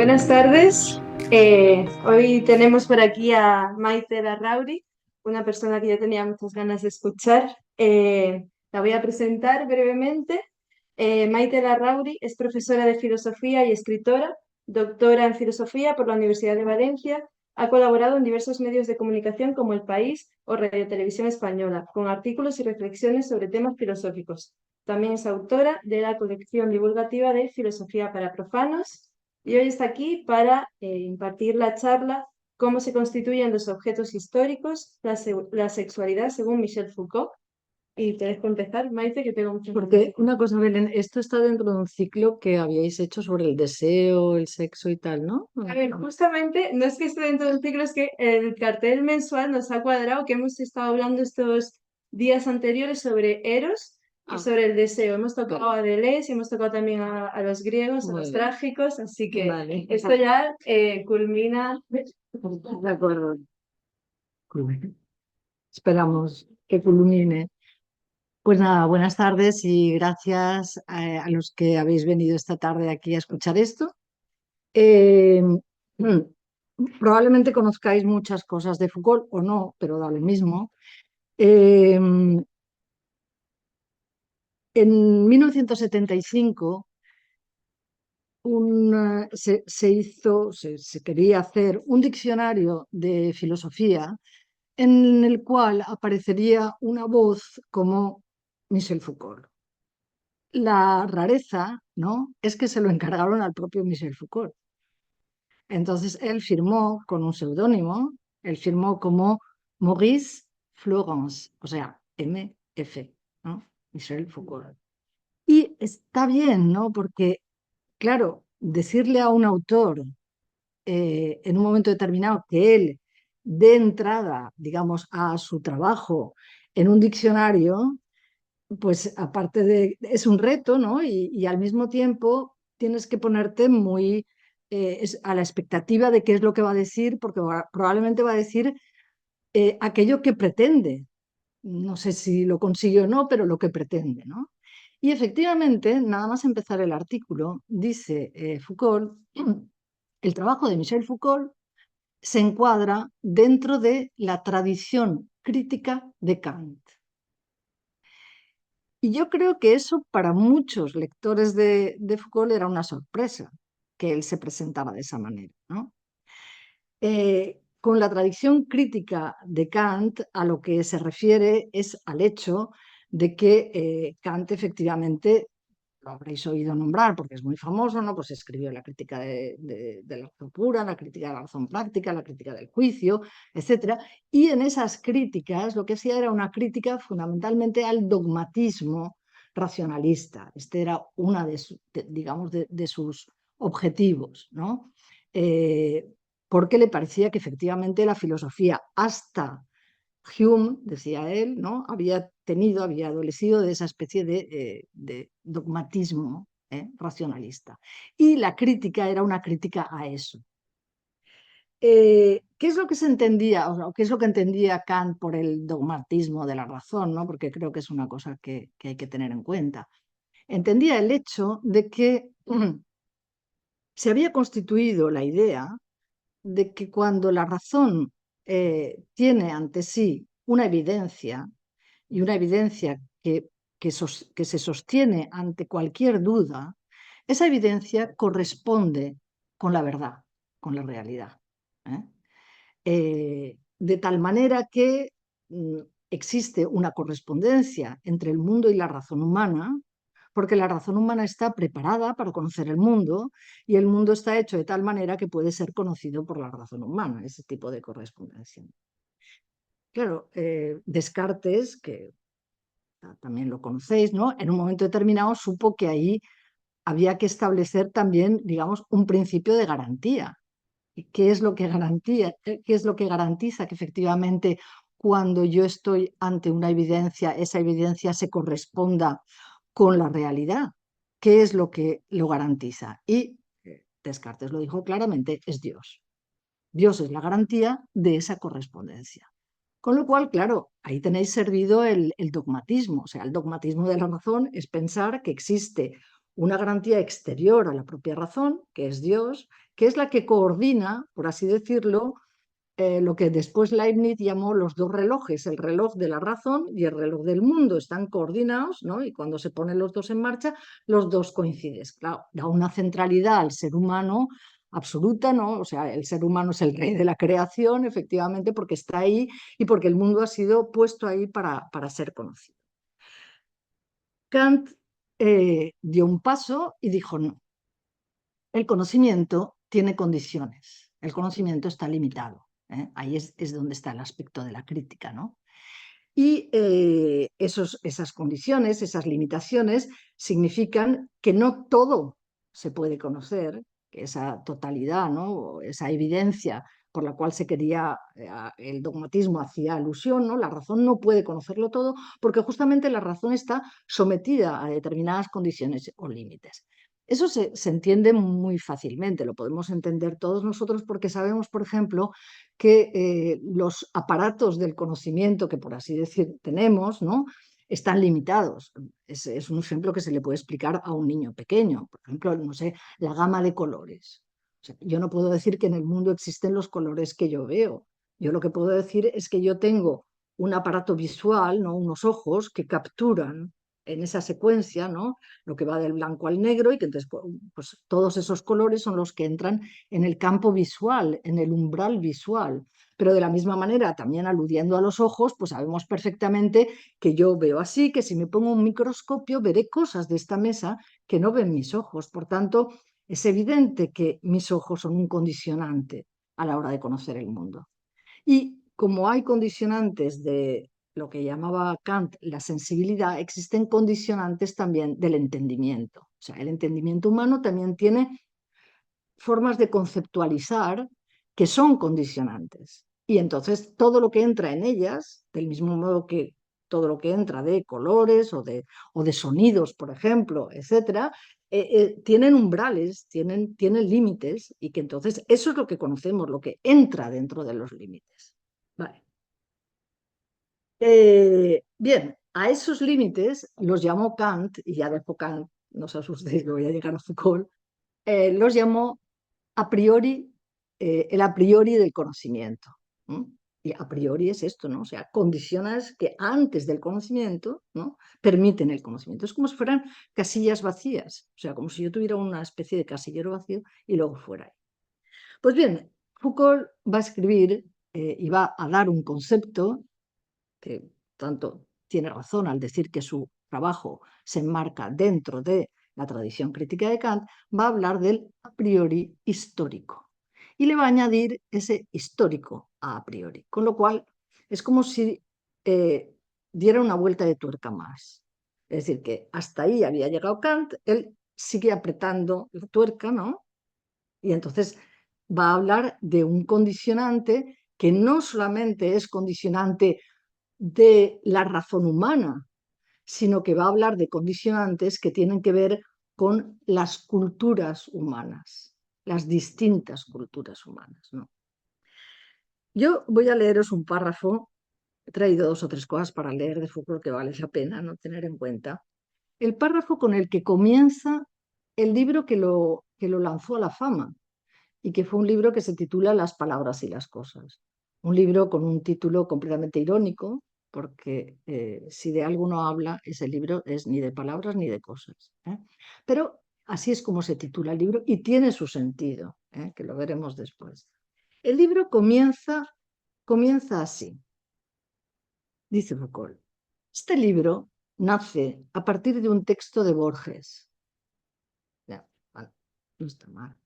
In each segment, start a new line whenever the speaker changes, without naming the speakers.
Buenas tardes. Hoy tenemos por aquí a Maite Larrauri, una persona que yo tenía muchas ganas de escuchar. La voy a presentar brevemente. Maite Larrauri es profesora de filosofía y escritora, doctora en filosofía por la Universidad de Valencia. Ha colaborado en diversos medios de comunicación como El País o Radio Televisión Española, con artículos y reflexiones sobre temas filosóficos. También es autora de la colección divulgativa de Filosofía para Profanos y hoy está aquí para impartir la charla Cómo se constituyen los objetos históricos, la sexualidad según Michel Foucault. Y te dejo empezar, Maite, que tengo mucho.
Porque una cosa, Belén, esto está dentro de un ciclo que habíais hecho sobre el deseo, el sexo y tal, ¿no?
A ver, justamente, no es que esté dentro del ciclo, es que el cartel mensual nos ha cuadrado que hemos estado hablando estos días anteriores sobre Eros y
Ah,
sobre el deseo. Hemos tocado a Deleuze y hemos tocado también a los griegos, a los
vale,
trágicos, así que
vale.
esto ya culmina.
De acuerdo. Esperamos que culmine. Pues nada, buenas tardes y gracias a los que habéis venido esta tarde aquí a escuchar esto. Eh, Probablemente conozcáis muchas cosas de Foucault o no, pero da lo mismo. Eh, en 1975 se quería hacer un diccionario de filosofía en el cual aparecería una voz como Michel Foucault. La rareza, ¿no?, es que se lo encargaron al propio Michel Foucault. Entonces él firmó con un seudónimo, él firmó como Maurice Florence, o sea, MF, ¿no? Michel Foucault. Y está bien, ¿no? Porque, claro, decirle a un autor en un momento determinado que él dé entrada, digamos, a su trabajo en un diccionario, pues aparte de, es un reto, ¿no? Y al mismo tiempo tienes que ponerte muy a la expectativa de qué es lo que va a decir, porque probablemente va a decir aquello que pretende. No sé si lo consigue o no, pero lo que pretende, ¿no? Y efectivamente, nada más empezar el artículo, dice Foucault, el trabajo de Michel Foucault se encuadra dentro de la tradición crítica de Kant. Y yo creo que eso para muchos lectores de Foucault era una sorpresa, que él se presentara de esa manera, ¿no? Con la tradición crítica de Kant, a lo que se refiere es al hecho de que Kant efectivamente, lo habréis oído nombrar porque es muy famoso, ¿no? Pues escribió la crítica de la razón pura, la crítica de la razón práctica, la crítica del juicio, etcétera. Y en esas críticas lo que hacía era una crítica fundamentalmente al dogmatismo racionalista. Este era una digamos, de sus objetivos, ¿no? Porque le parecía que efectivamente la filosofía hasta Hume, decía él, ¿no?, había adolecido de esa especie de dogmatismo racionalista. Y la crítica era una crítica a eso. ¿Qué es lo que se entendía, o sea, qué es lo que entendía Kant por el dogmatismo de la razón, ¿no? Porque creo que es una cosa que hay que tener en cuenta? Entendía el hecho de que se había constituido la idea de que cuando la razón tiene ante sí una evidencia, y una evidencia que se sostiene ante cualquier duda, esa evidencia corresponde con la verdad, con la realidad. ¿eh? De tal manera que existe una correspondencia entre el mundo y la razón humana, porque la razón humana está preparada para conocer el mundo y el mundo está hecho de tal manera que puede ser conocido por la razón humana, ese tipo de correspondencia. Claro, Descartes, que también lo conocéis, ¿no?, en un momento determinado supo que ahí había que establecer también, digamos, un principio de garantía. ¿Qué es lo que qué es lo que garantiza que efectivamente cuando yo estoy ante una evidencia, esa evidencia se corresponda con la realidad? ¿Qué es lo que lo garantiza? Y Descartes lo dijo claramente, es Dios. Dios es la garantía de esa correspondencia. Con lo cual, claro, ahí tenéis servido el dogmatismo. O sea, el dogmatismo de la razón es pensar que existe una garantía exterior a la propia razón, que es Dios, que es la que coordina, por así decirlo, lo que después Leibniz llamó los dos relojes, el reloj de la razón y el reloj del mundo, están coordinados, ¿no? Y cuando se ponen los dos en marcha, los dos coinciden. Claro, da una centralidad al ser humano absoluta, ¿no? O sea, el ser humano es el rey de la creación, efectivamente, porque está ahí y porque el mundo ha sido puesto ahí para ser conocido. Kant dio un paso y dijo, no, el conocimiento tiene condiciones, el conocimiento está limitado. Ahí es donde está el aspecto de la crítica, ¿no? Y esas condiciones, esas limitaciones, significan que no todo se puede conocer, que esa totalidad, ¿no? Esa evidencia por la cual se quería, el dogmatismo hacía alusión, ¿no? La razón no puede conocerlo todo, porque justamente la razón está sometida a determinadas condiciones o límites. Eso se entiende muy fácilmente, lo podemos entender todos nosotros porque sabemos, por ejemplo, que los aparatos del conocimiento que, por así decir, tenemos, ¿no? Están limitados. Es un ejemplo que se le puede explicar a un niño pequeño. Por ejemplo, no sé, la gama de colores. O sea, yo no puedo decir que en el mundo existen los colores que yo veo. Yo lo que puedo decir es que yo tengo un aparato visual, ¿no? Unos ojos que capturan en esa secuencia, ¿no? Lo que va del blanco al negro y que entonces pues, todos esos colores son los que entran en el campo visual, en el umbral visual. Pero de la misma manera, también aludiendo a los ojos, pues sabemos perfectamente que yo veo así, que si me pongo un microscopio veré cosas de esta mesa que no ven mis ojos. Por tanto, es evidente que mis ojos son un condicionante a la hora de conocer el mundo. Y como hay condicionantes de lo que llamaba Kant la sensibilidad, existen condicionantes también del entendimiento. O sea, el entendimiento humano también tiene formas de conceptualizar que son condicionantes. Y entonces todo lo que entra en ellas, del mismo modo que todo lo que entra de colores o de sonidos, por ejemplo, etcétera, tienen umbrales, tienen límites, y que entonces eso es lo que conocemos, lo que entra dentro de los límites. Vale. Bien, a esos límites los llamó Kant, y ya dejo Kant, no os asustéis, que voy a llegar a Foucault, los llamó a priori, el a priori del conocimiento. ¿No? Y a priori es esto, ¿no? O sea, condiciones que antes del conocimiento, ¿no? Permiten el conocimiento. Es como si fueran casillas vacías, o sea, como si yo tuviera una especie de casillero vacío y luego fuera ahí. Pues bien, Foucault va a escribir y va a dar un concepto que tanto tiene razón al decir que su trabajo se enmarca dentro de la tradición crítica de Kant, va a hablar del a priori histórico y le va a añadir ese histórico a priori, con lo cual es como si diera una vuelta de tuerca más. Es decir, que hasta ahí había llegado Kant, él sigue apretando la tuerca, ¿no? Y entonces va a hablar de un condicionante que no solamente es condicionante de la razón humana, sino que va a hablar de condicionantes que tienen que ver con las culturas humanas, las distintas culturas humanas, ¿no? Yo voy a leeros un párrafo, he traído dos o tres cosas para leer de Foucault que vale la pena no tener en cuenta. El párrafo con el que comienza el libro que lo lanzó a la fama, y que fue un libro que se titula Las palabras y las cosas. Un libro con un título completamente irónico, porque si de algo no habla, ese libro es ni de palabras ni de cosas. Pero así es como se titula el libro y tiene su sentido, que lo veremos después. El libro comienza así, dice Foucault. Este libro nace a partir de un texto de Borges. Ya, vale, no está mal.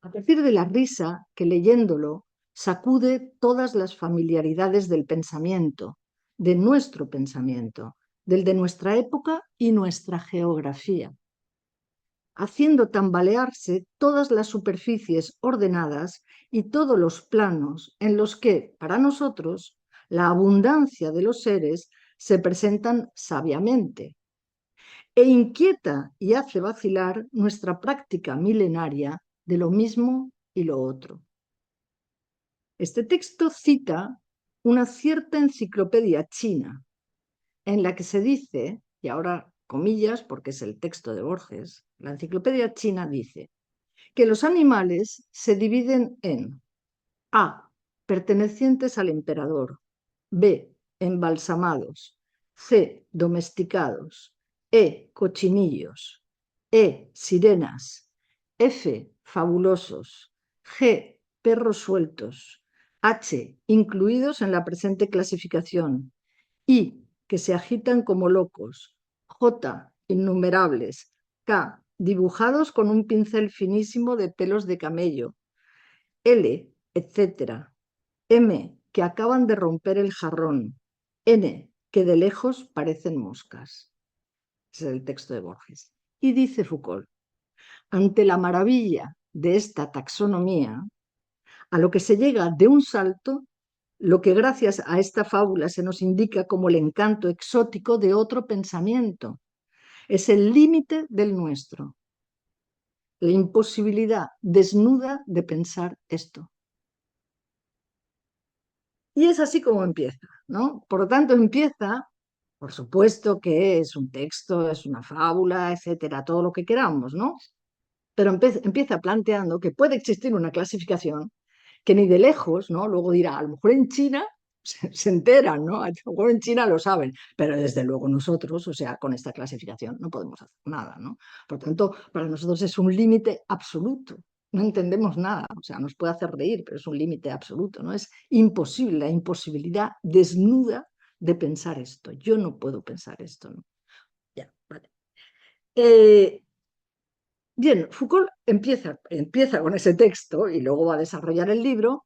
A partir de la risa que leyéndolo sacude todas las familiaridades del pensamiento, de nuestro pensamiento, del de nuestra época y nuestra geografía, haciendo tambalearse todas las superficies ordenadas y todos los planos en los que, para nosotros, la abundancia de los seres se presentan sabiamente, e inquieta y hace vacilar nuestra práctica milenaria de lo mismo y lo otro. Este texto cita una cierta enciclopedia china en la que se dice, y ahora comillas porque es el texto de Borges, la enciclopedia china dice que los animales se dividen en A, pertenecientes al emperador, B, embalsamados, C, domesticados, E, cochinillos, E, sirenas, F, fabulosos, G, perros sueltos, H, incluidos en la presente clasificación, I, que se agitan como locos, J, innumerables, K, dibujados con un pincel finísimo de pelos de camello, L, etcétera, M, que acaban de romper el jarrón, N, que de lejos parecen moscas. Ese es el texto de Borges. Y dice Foucault, ante la maravilla de esta taxonomía, a lo que se llega de un salto, lo que gracias a esta fábula se nos indica como el encanto exótico de otro pensamiento. Es el límite del nuestro, la imposibilidad desnuda de pensar esto. Y es así como empieza, ¿no? Por lo tanto, empieza, por supuesto que es un texto, es una fábula, etcétera, todo lo que queramos, ¿no? Pero empieza planteando que puede existir una clasificación que ni de lejos, ¿no? Luego dirá, a lo mejor en China se enteran, ¿no? A lo mejor en China lo saben, pero desde luego nosotros, o sea, con esta clasificación no podemos hacer nada, ¿no? Por tanto, para nosotros es un límite absoluto. No entendemos nada, o sea, nos puede hacer reír, pero es un límite absoluto, ¿no? Es imposible, la imposibilidad desnuda de pensar esto. Yo no puedo pensar esto, ¿no? Ya, vale. Bien, Foucault empieza con ese texto y luego va a desarrollar el libro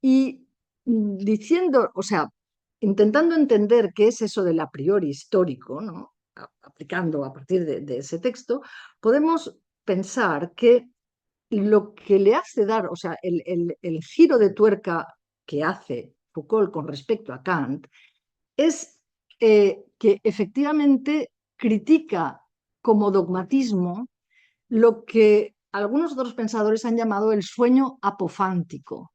y diciendo, o sea, intentando entender qué es eso del a priori histórico, ¿no? Aplicando a partir de ese texto, podemos pensar que lo que le hace dar, o sea, el giro de tuerca que hace Foucault con respecto a Kant es que efectivamente critica como dogmatismo lo que algunos otros pensadores han llamado el sueño apofántico.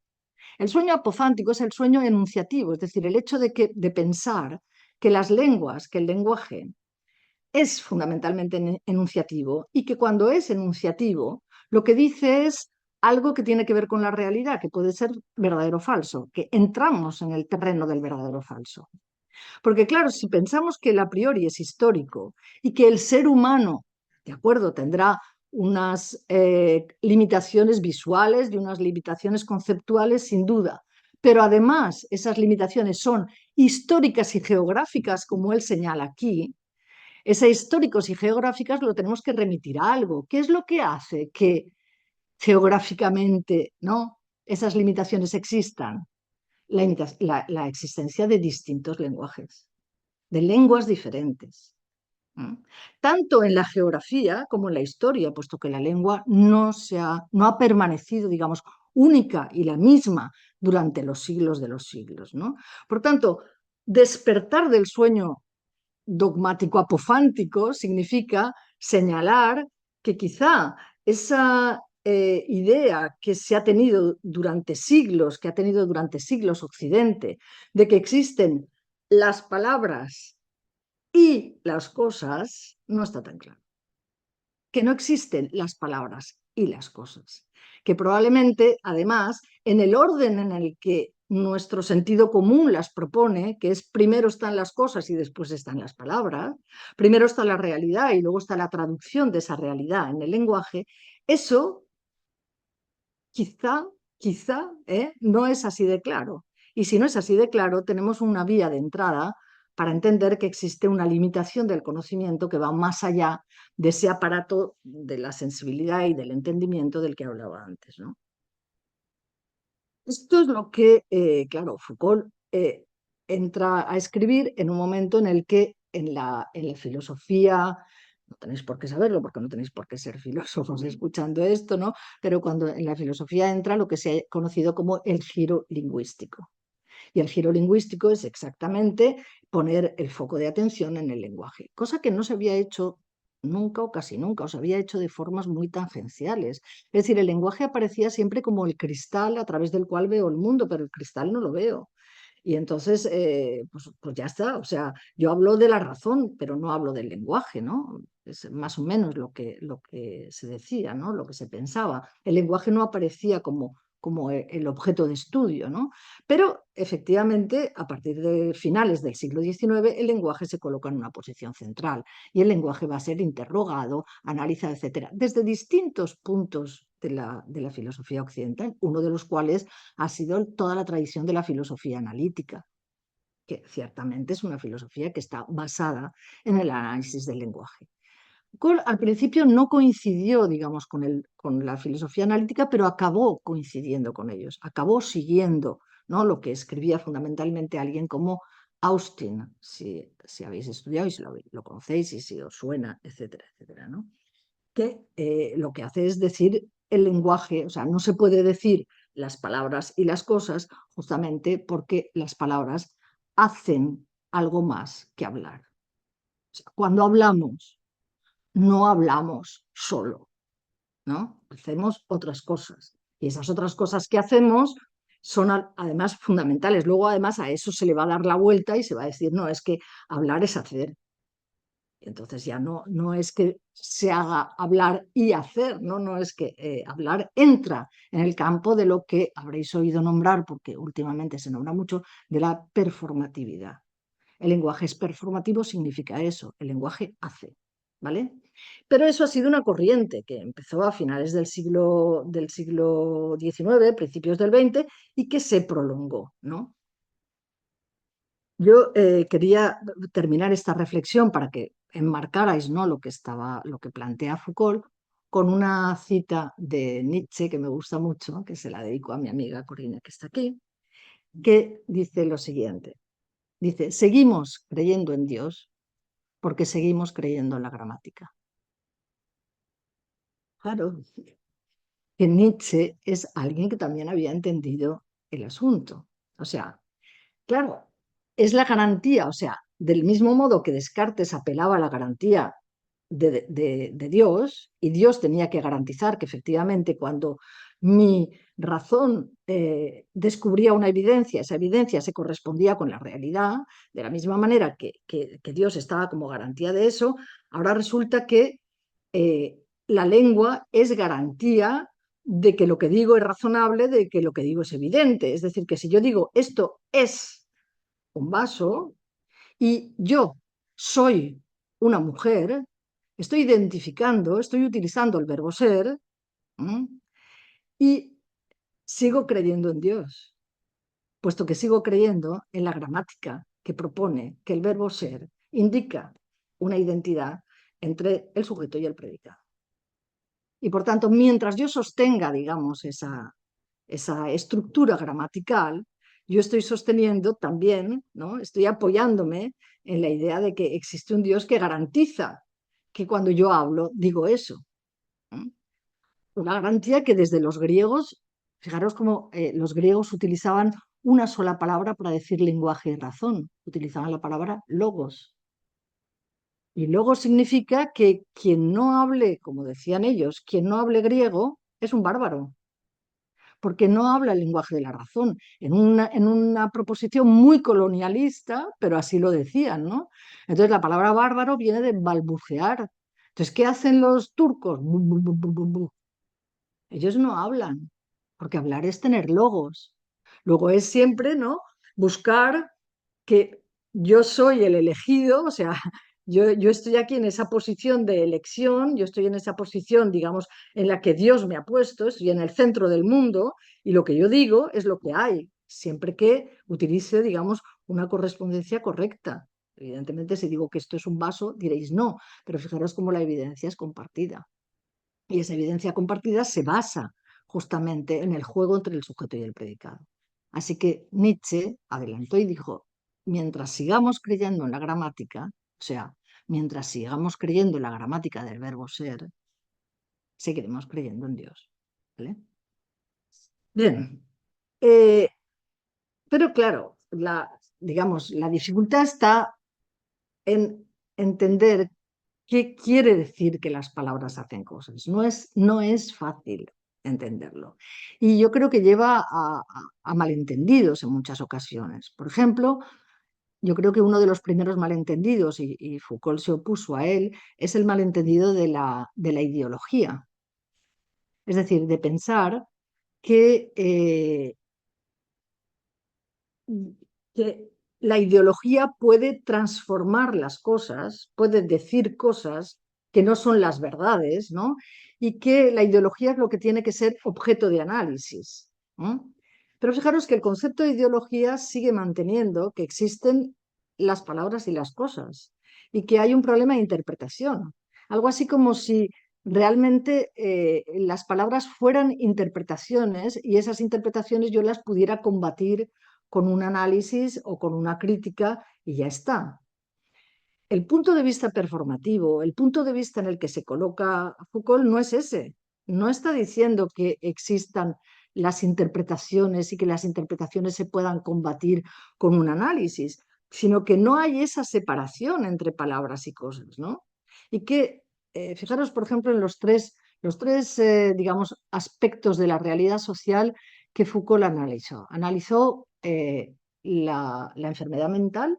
El sueño apofántico es el sueño enunciativo, es decir, el hecho de pensar que las lenguas, que el lenguaje es fundamentalmente enunciativo y que cuando es enunciativo lo que dice es algo que tiene que ver con la realidad, que puede ser verdadero o falso, que entramos en el terreno del verdadero o falso. Porque claro, si pensamos que el a priori es histórico y que el ser humano, de acuerdo, tendrá unas limitaciones visuales y unas limitaciones conceptuales sin duda, pero además esas limitaciones son históricas y geográficas, como él señala aquí, esas históricos y geográficas lo tenemos que remitir a algo. ¿Qué es lo que hace que geográficamente, ¿no?, esas limitaciones existan? La existencia de distintos lenguajes, de lenguas diferentes. Tanto en la geografía como en la historia, puesto que la lengua no ha permanecido, digamos, única y la misma durante los siglos de los siglos, ¿no? Por tanto, despertar del sueño dogmático apofántico significa señalar que quizá esa idea que se ha tenido durante siglos, que ha tenido durante siglos Occidente, de que existen las palabras y las cosas, no está tan claro. Que no existen las palabras y las cosas. Que probablemente, además, en el orden en el que nuestro sentido común las propone, que es primero están las cosas y después están las palabras, primero está la realidad y luego está la traducción de esa realidad en el lenguaje, eso quizá no es así de claro. Y si no es así de claro, tenemos una vía de entrada para entender que existe una limitación del conocimiento que va más allá de ese aparato de la sensibilidad y del entendimiento del que hablaba antes, ¿no? Esto es lo que, claro, Foucault entra a escribir en un momento en el que en la filosofía, no tenéis por qué saberlo porque no tenéis por qué ser filósofos escuchando esto, ¿no? Pero cuando en la filosofía entra lo que se ha conocido como el giro lingüístico. Y el giro lingüístico es exactamente poner el foco de atención en el lenguaje, cosa que no se había hecho nunca o casi nunca, o se había hecho de formas muy tangenciales. Es decir, el lenguaje aparecía siempre como el cristal a través del cual veo el mundo, pero el cristal no lo veo. Y entonces, pues ya está, o sea, yo hablo de la razón, pero no hablo del lenguaje, ¿no? Es más o menos lo que se decía, ¿no? Lo que se pensaba. El lenguaje no aparecía como el objeto de estudio, ¿no? Pero efectivamente, a partir de finales del siglo XIX, el lenguaje se coloca en una posición central y el lenguaje va a ser interrogado, analizado, etcétera, desde distintos puntos de la filosofía occidental, uno de los cuales ha sido toda la tradición de la filosofía analítica, que ciertamente es una filosofía que está basada en el análisis del lenguaje. Al principio no coincidió, digamos, con la filosofía analítica, pero acabó coincidiendo con ellos, acabó siguiendo, ¿no?, lo que escribía fundamentalmente alguien como Austin, si habéis estudiado y si lo conocéis y si os suena, etcétera, etcétera, ¿no? Que lo que hace es decir el lenguaje, o sea, no se puede decir las palabras y las cosas justamente porque las palabras hacen algo más que hablar. O sea, cuando hablamos, no hablamos solo, ¿no? Hacemos otras cosas. Y esas otras cosas que hacemos son además fundamentales. Luego, además, a eso se le va a dar la vuelta y se va a decir, no, es que hablar es hacer. Entonces ya no es que se haga hablar y hacer, no es que hablar entra en el campo de lo que habréis oído nombrar, porque últimamente se nombra mucho, de la performatividad. El lenguaje es performativo, significa eso, el lenguaje hace, ¿vale? Pero eso ha sido una corriente que empezó a finales del siglo XIX, principios del XX, y que se prolongó, ¿no? Yo quería terminar esta reflexión para que enmarcarais, ¿no?, lo que plantea Foucault, con una cita de Nietzsche que me gusta mucho, que se la dedico a mi amiga Corina, que está aquí, que dice lo siguiente. Dice, seguimos creyendo en Dios porque seguimos creyendo en la gramática. Claro, que Nietzsche es alguien que también había entendido el asunto. O sea, claro, es la garantía, o sea, del mismo modo que Descartes apelaba a la garantía de Dios, y Dios tenía que garantizar que efectivamente cuando mi razón descubría una evidencia, esa evidencia se correspondía con la realidad, de la misma manera que Dios estaba como garantía de eso, ahora resulta que la lengua es garantía de que lo que digo es razonable, de que lo que digo es evidente. Es decir, que si yo digo esto es un vaso y yo soy una mujer, estoy identificando, estoy utilizando el verbo ser, ¿m? Y sigo creyendo en Dios, puesto que sigo creyendo en la gramática que propone que el verbo ser indica una identidad entre el sujeto y el predicado. Y por tanto, mientras yo sostenga, digamos, esa estructura gramatical, yo estoy sosteniendo también, ¿no?, estoy apoyándome en la idea de que existe un Dios que garantiza que cuando yo hablo digo eso. ¿Eh? Una garantía que desde los griegos, fijaros cómo los griegos utilizaban una sola palabra para decir lenguaje y razón, utilizaban la palabra logos. Y logos significa que quien no hable, como decían ellos, quien no hable griego es un bárbaro, porque no habla el lenguaje de la razón, en una proposición muy colonialista, pero así lo decían, ¿no? Entonces la palabra bárbaro viene de balbucear. Entonces, ¿qué hacen los turcos? Bu, bu, bu, bu, bu, bu. Ellos no hablan, porque hablar es tener logos. Luego es siempre, ¿no?, buscar que yo soy el elegido, o sea, yo estoy aquí en esa posición de elección, yo estoy en esa posición, digamos, en la que Dios me ha puesto, estoy en el centro del mundo y lo que yo digo es lo que hay, siempre que utilice, digamos, una correspondencia correcta. Evidentemente, si digo que esto es un vaso, diréis no, pero fijaros cómo la evidencia es compartida. Y esa evidencia compartida se basa justamente en el juego entre el sujeto y el predicado. Así que Nietzsche adelantó y dijo, mientras sigamos creyendo en la gramática, o sea, mientras sigamos creyendo en la gramática del verbo ser, seguiremos creyendo en Dios. ¿Vale? Bien, eh, pero claro, digamos, la dificultad está en entender qué quiere decir que las palabras hacen cosas. No es fácil entenderlo. Y yo creo que lleva a malentendidos en muchas ocasiones. Por ejemplo, yo creo que uno de los primeros malentendidos, y Foucault se opuso a él, es el malentendido de la ideología. Es decir, de pensar que, que la ideología puede transformar las cosas, puede decir cosas que no son las verdades, ¿no? Y que la ideología es lo que tiene que ser objeto de análisis, ¿no? Pero fijaros que el concepto de ideología sigue manteniendo que existen las palabras y las cosas y que hay un problema de interpretación. Algo así como si realmente las palabras fueran interpretaciones y esas interpretaciones yo las pudiera combatir con un análisis o con una crítica y ya está. El punto de vista performativo, el punto de vista en el que se coloca Foucault no es ese. No está diciendo que existan las interpretaciones y que las interpretaciones se puedan combatir con un análisis, sino que no hay esa separación entre palabras y cosas, ¿no? Y que, fijaros, por ejemplo, en los tres digamos, aspectos de la realidad social que Foucault analizó. Analizó la enfermedad mental,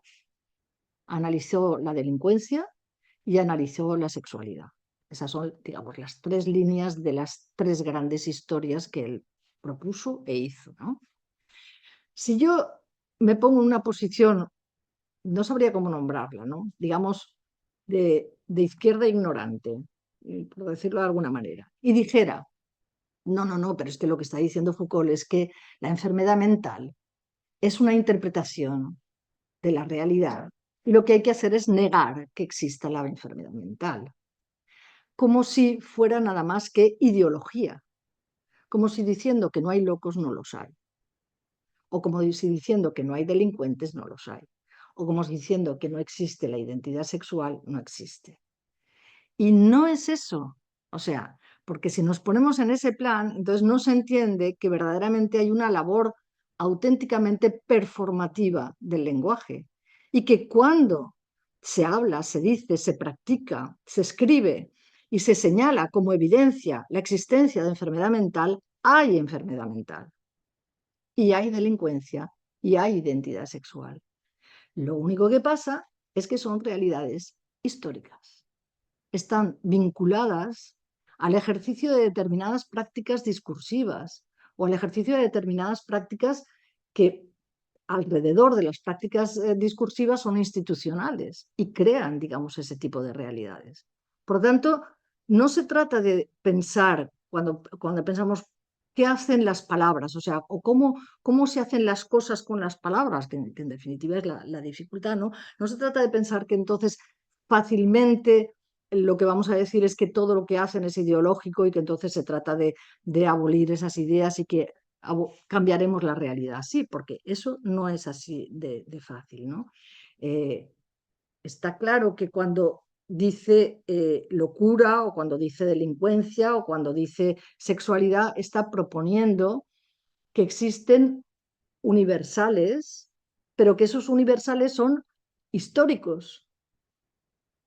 analizó la delincuencia y analizó la sexualidad. Esas son, digamos, las tres líneas de las tres grandes historias que él propuso e hizo, ¿no? Si yo me pongo en una posición, no sabría cómo nombrarla, ¿no? Digamos, de izquierda ignorante, por decirlo de alguna manera, y dijera, no, no, no, pero es que lo que está diciendo Foucault es que la enfermedad mental es una interpretación de la realidad y lo que hay que hacer es negar que exista la enfermedad mental, como si fuera nada más que ideología, como si diciendo que no hay locos no los hay, o como si diciendo que no hay delincuentes no los hay, o como si diciendo que no existe la identidad sexual no existe. Y no es eso, o sea, porque si nos ponemos en ese plan, entonces no se entiende que verdaderamente hay una labor auténticamente performativa del lenguaje y que cuando se habla, se dice, se practica, se escribe y se señala como evidencia la existencia de enfermedad mental, hay enfermedad mental y hay delincuencia y hay identidad sexual. Lo único que pasa es que son realidades históricas, están vinculadas al ejercicio de determinadas prácticas discursivas o al ejercicio de determinadas prácticas que alrededor de las prácticas discursivas son institucionales y crean, digamos, ese tipo de realidades. Por lo tanto, no se trata de pensar, cuando pensamos qué hacen las palabras, o sea, o cómo se hacen las cosas con las palabras, que en definitiva es la dificultad, ¿no? No se trata de pensar que entonces fácilmente lo que vamos a decir es que todo lo que hacen es ideológico y que entonces se trata de abolir esas ideas y que cambiaremos la realidad. Sí, porque eso no es así de fácil, ¿no? Eh, Está claro que cuando dice locura o cuando dice delincuencia o cuando dice sexualidad, está proponiendo que existen universales, pero que esos universales son históricos.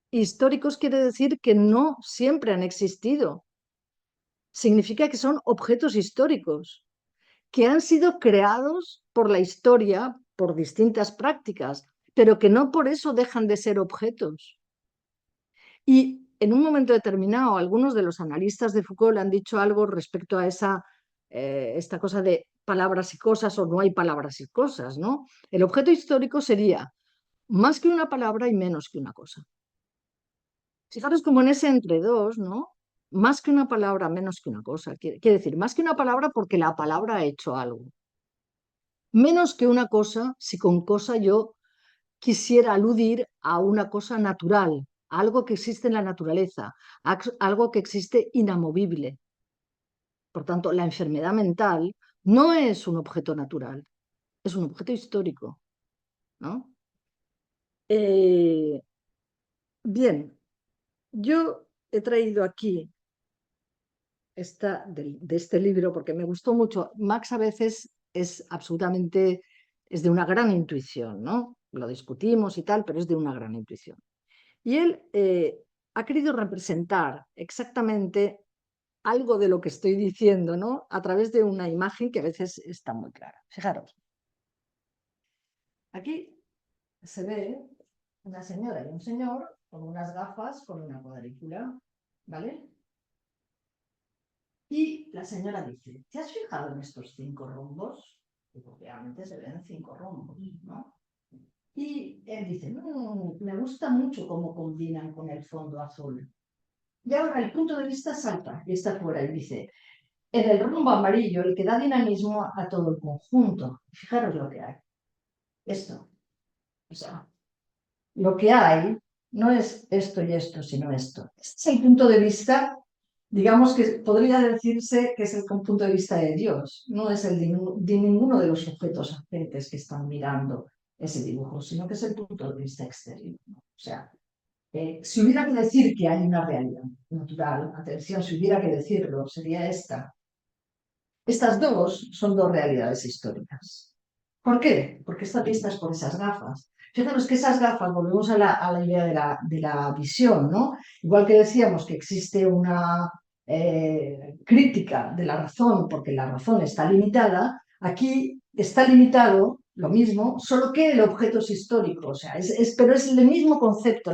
Históricos quiere decir que no siempre han existido. Significa que son objetos históricos, que han sido creados por la historia, por distintas prácticas, pero que no por eso dejan de ser objetos. Y en un momento determinado, algunos de los analistas de Foucault han dicho algo respecto a esta cosa de palabras y cosas o no hay palabras y cosas, ¿no? El objeto histórico sería más que una palabra y menos que una cosa. Fijaros como en ese entre dos, ¿no? Más que una palabra, menos que una cosa. Quiere decir, más que una palabra porque la palabra ha hecho algo. Menos que una cosa si con cosa yo quisiera aludir a una cosa natural, a algo que existe en la naturaleza, algo que existe inamovible. Por tanto, la enfermedad mental no es un objeto natural, es un objeto histórico, ¿no? Eh, bien, yo he traído aquí de este libro porque me gustó mucho. Max a veces es de una gran intuición, ¿no? Lo discutimos y tal, pero es de una gran intuición. Y él ha querido representar exactamente algo de lo que estoy diciendo, ¿no? A través de una imagen que a veces está muy clara. Fijaros. Aquí se ve una señora y un señor con unas gafas con una cuadrícula, ¿vale? Y la señora dice, ¿te has fijado en estos 5 rombos? Y obviamente se ven 5 rombos, ¿no? Y él dice, me gusta mucho cómo combinan con el fondo azul. Y ahora el punto de vista salta y está fuera y dice, en el rombo amarillo, el que da dinamismo a todo el conjunto. Fijaros lo que hay. Esto. O sea, lo que hay no es esto y esto, sino esto. Este es el punto de vista, digamos que podría decirse que es el punto de vista de Dios. No es el de ninguno de los sujetos agentes que están mirando ese dibujo, sino que es el punto de vista exterior, ¿no? O sea, si hubiera que decir que hay una realidad natural, atención, si hubiera que decirlo, sería esta. Estas dos son dos realidades históricas. ¿Por qué? Porque están vistas por esas gafas. Fijaros que esas gafas, volvemos a la idea de la visión, ¿no? Igual que decíamos que existe una crítica de la razón, porque la razón está limitada, aquí está limitado lo mismo, solo que el objeto es histórico, o sea, pero es el mismo concepto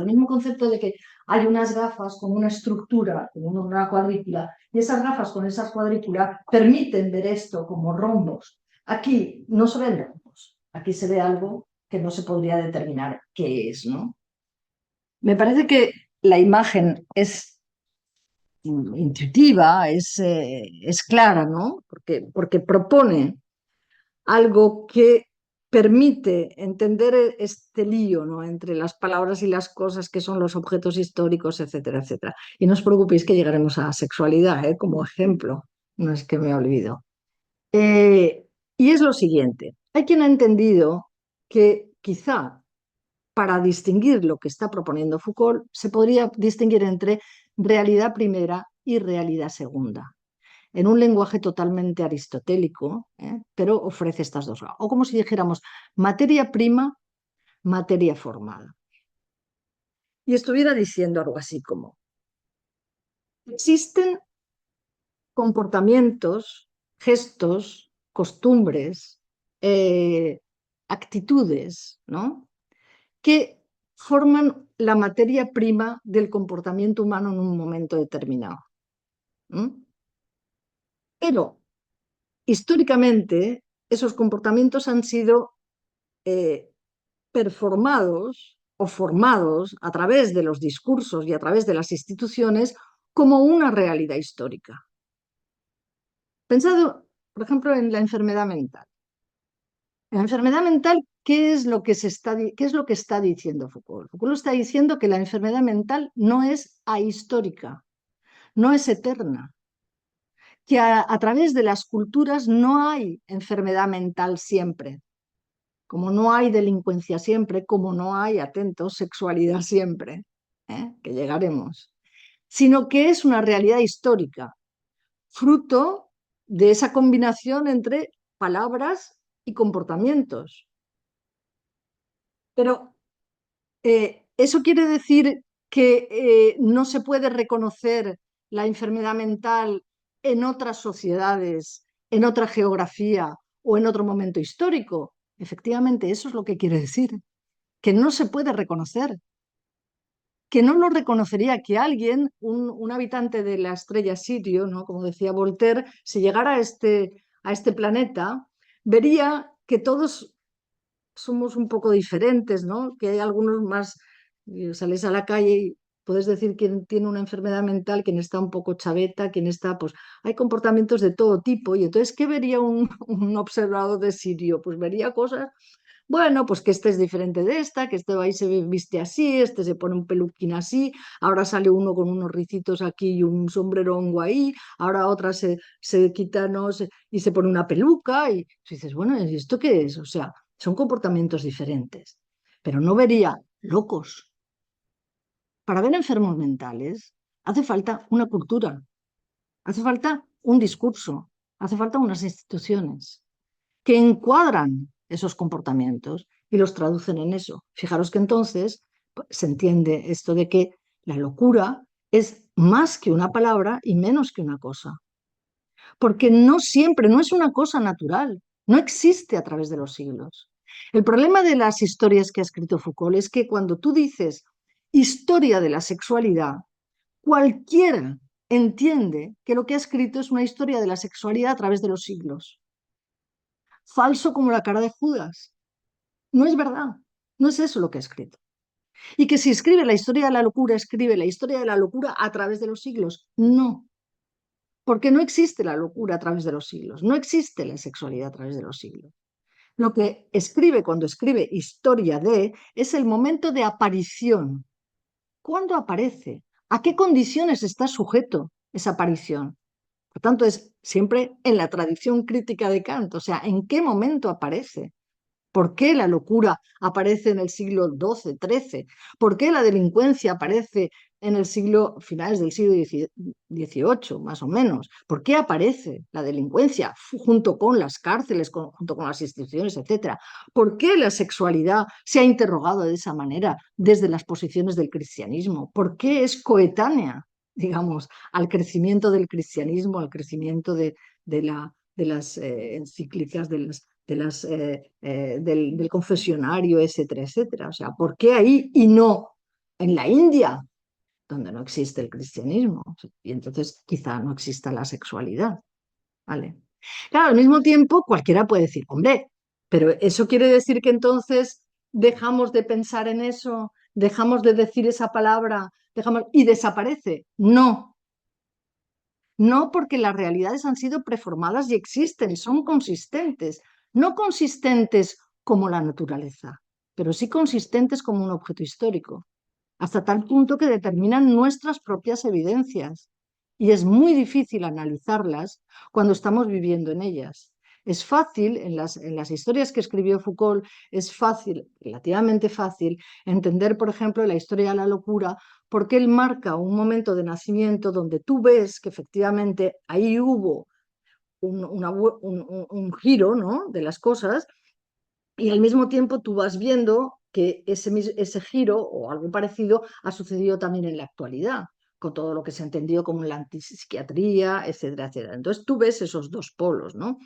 de que hay unas gafas con una estructura, con una cuadrícula, y esas gafas con esas cuadrículas permiten ver esto como rombos. Aquí no se ven rombos, aquí se ve algo que no se podría determinar qué es, ¿no? Me parece que la imagen es intuitiva, es clara, ¿no? Porque propone algo que permite entender este lío, ¿no? Entre las palabras y las cosas que son los objetos históricos, etcétera, etcétera. Y no os preocupéis que llegaremos a sexualidad, ¿eh? Como ejemplo, no es que me olvido. Y es lo siguiente, hay quien ha entendido que quizá para distinguir lo que está proponiendo Foucault se podría distinguir entre realidad primera y realidad segunda en un lenguaje totalmente aristotélico, pero ofrece estas dos. O como si dijéramos materia prima, materia formada. Y estuviera diciendo algo así como, existen comportamientos, gestos, costumbres, actitudes, ¿no? Que forman la materia prima del comportamiento humano en un momento determinado. Pero históricamente esos comportamientos han sido performados o formados a través de los discursos y a través de las instituciones como una realidad histórica. Pensado, por ejemplo, en la enfermedad mental. En la enfermedad mental, ¿qué es lo que está diciendo Foucault? Foucault está diciendo que la enfermedad mental no es ahistórica, no es eterna, que a través de las culturas no hay enfermedad mental siempre, como no hay delincuencia siempre, como no hay, atentos, sexualidad siempre, que llegaremos, sino que es una realidad histórica, fruto de esa combinación entre palabras y comportamientos. Pero eso quiere decir que no se puede reconocer la enfermedad mental en otras sociedades, en otra geografía o en otro momento histórico. Efectivamente, eso es lo que quiere decir, que no se puede reconocer, que no lo reconocería que alguien, un habitante de la estrella Sirio, ¿no? Como decía Voltaire, si llegara a este planeta, vería que todos somos un poco diferentes, ¿no? Que hay algunos más, sales a la calle y puedes decir quién tiene una enfermedad mental, quién está un poco chaveta, quién está, pues hay comportamientos de todo tipo. Y entonces, ¿qué vería un observador de Sirio? Pues vería cosas, bueno, pues que este es diferente de esta, que este ahí se viste así, este se pone un peluquín así, ahora sale uno con unos ricitos aquí y un sombrero hongo ahí, ahora otra se quita no sé, y se pone una peluca y tú dices, bueno, ¿y esto qué es? O sea, son comportamientos diferentes, pero no vería locos. Para ver enfermos mentales hace falta una cultura, hace falta un discurso, hace falta unas instituciones que encuadran esos comportamientos y los traducen en eso. Fijaros que entonces se entiende esto de que la locura es más que una palabra y menos que una cosa, porque no siempre, no es una cosa natural, no existe a través de los siglos. El problema de las historias que ha escrito Foucault es que cuando tú dices historia de la sexualidad, cualquiera entiende que lo que ha escrito es una historia de la sexualidad a través de los siglos. Falso como la cara de Judas. No es verdad. No es eso lo que ha escrito. Y que si escribe la historia de la locura, escribe la historia de la locura a través de los siglos. No, porque no existe la locura a través de los siglos. No existe la sexualidad a través de los siglos. Lo que escribe cuando escribe historia de es el momento de aparición. ¿Cuándo aparece? ¿A qué condiciones está sujeto esa aparición? Por tanto, es siempre en la tradición crítica de Kant, o sea, ¿en qué momento aparece? ¿Por qué la locura aparece en el siglo XII, XIII? ¿Por qué la delincuencia aparece en el siglo, finales del siglo XVIII, más o menos? ¿Por qué aparece la delincuencia junto con las cárceles, junto con las instituciones, etcétera? ¿Por qué la sexualidad se ha interrogado de esa manera desde las posiciones del cristianismo? ¿Por qué es coetánea, digamos, al crecimiento del cristianismo, al crecimiento de las encíclicas, del confesionario, etcétera, etcétera? O sea, ¿por qué ahí y no en la India, donde no existe el cristianismo? Y entonces quizá no exista la sexualidad, ¿vale? Claro, al mismo tiempo cualquiera puede decir, hombre, pero eso quiere decir que entonces dejamos de pensar en eso, dejamos de decir esa palabra, dejamos y desaparece. No, no, porque las realidades han sido preformadas y existen, son consistentes, no consistentes como la naturaleza, pero sí consistentes como un objeto histórico, hasta tal punto que determinan nuestras propias evidencias. Y es muy difícil analizarlas cuando estamos viviendo en ellas. Es fácil, en las historias que escribió Foucault, es fácil, relativamente fácil, entender, por ejemplo, la historia de la locura, porque él marca un momento de nacimiento donde tú ves que efectivamente ahí hubo un giro, ¿no?, de las cosas, y al mismo tiempo tú vas viendo que ese giro o algo parecido ha sucedido también en la actualidad, con todo lo que se ha entendido como la antipsiquiatría, etcétera, etcétera. Entonces tú ves esos dos polos, ¿no?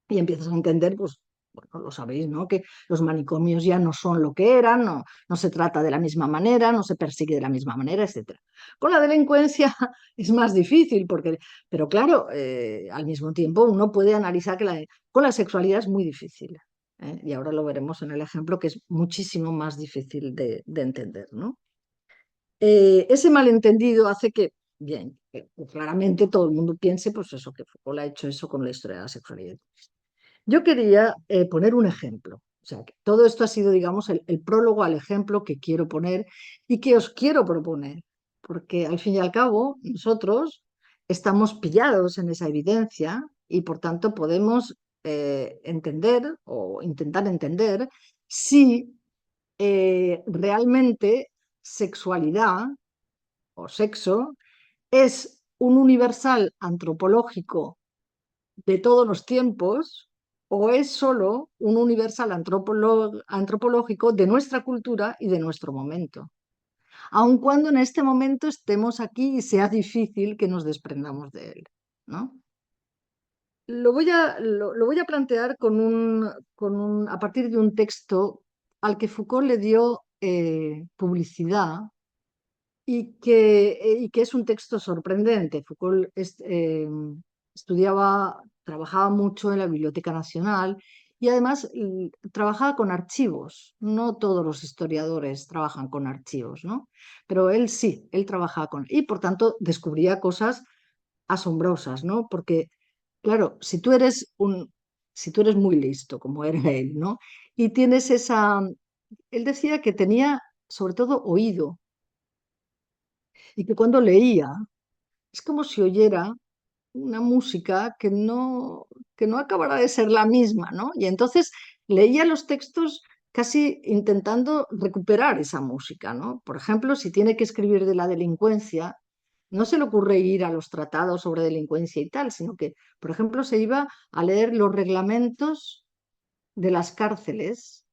Y empiezas a entender, pues, bueno, lo sabéis, ¿no?, que los manicomios ya no son lo que eran, no, no se trata de la misma manera, no se persigue de la misma manera, etcétera. Con la delincuencia es más difícil, pero claro, al mismo tiempo uno puede analizar que con la sexualidad es muy difícil. Y ahora lo veremos en el ejemplo, que es muchísimo más difícil de entender, ¿no? Ese malentendido hace que, bien, que claramente todo el mundo piense, pues eso, que Foucault ha hecho eso con la historia de la sexualidad. Yo quería poner un ejemplo. O sea, que todo esto ha sido, digamos, el prólogo al ejemplo que quiero poner y que os quiero proponer, porque al fin y al cabo nosotros estamos pillados en esa evidencia y por tanto podemos entender o intentar entender si realmente sexualidad o sexo es un universal antropológico de todos los tiempos o es solo un universal antropológico de nuestra cultura y de nuestro momento, aun cuando en este momento estemos aquí y sea difícil que nos desprendamos de él, ¿no? Lo voy a plantear a partir de un texto al que Foucault le dio publicidad y que es un texto sorprendente. Foucault trabajaba mucho en la Biblioteca Nacional y además trabajaba con archivos. No todos los historiadores trabajan con archivos, ¿no? Pero él sí, él trabajaba con... Y por tanto descubría cosas asombrosas, ¿no? Porque, claro, si tú eres muy listo, como era él, ¿no? Y tienes esa... Él decía que tenía sobre todo oído y que cuando leía es como si oyera una música que no acabara de ser la misma, ¿no? Y entonces leía los textos casi intentando recuperar esa música, ¿no? Por ejemplo, si tiene que escribir de la delincuencia, no se le ocurre ir a los tratados sobre delincuencia y tal, sino que, por ejemplo, se iba a leer los reglamentos de las cárceles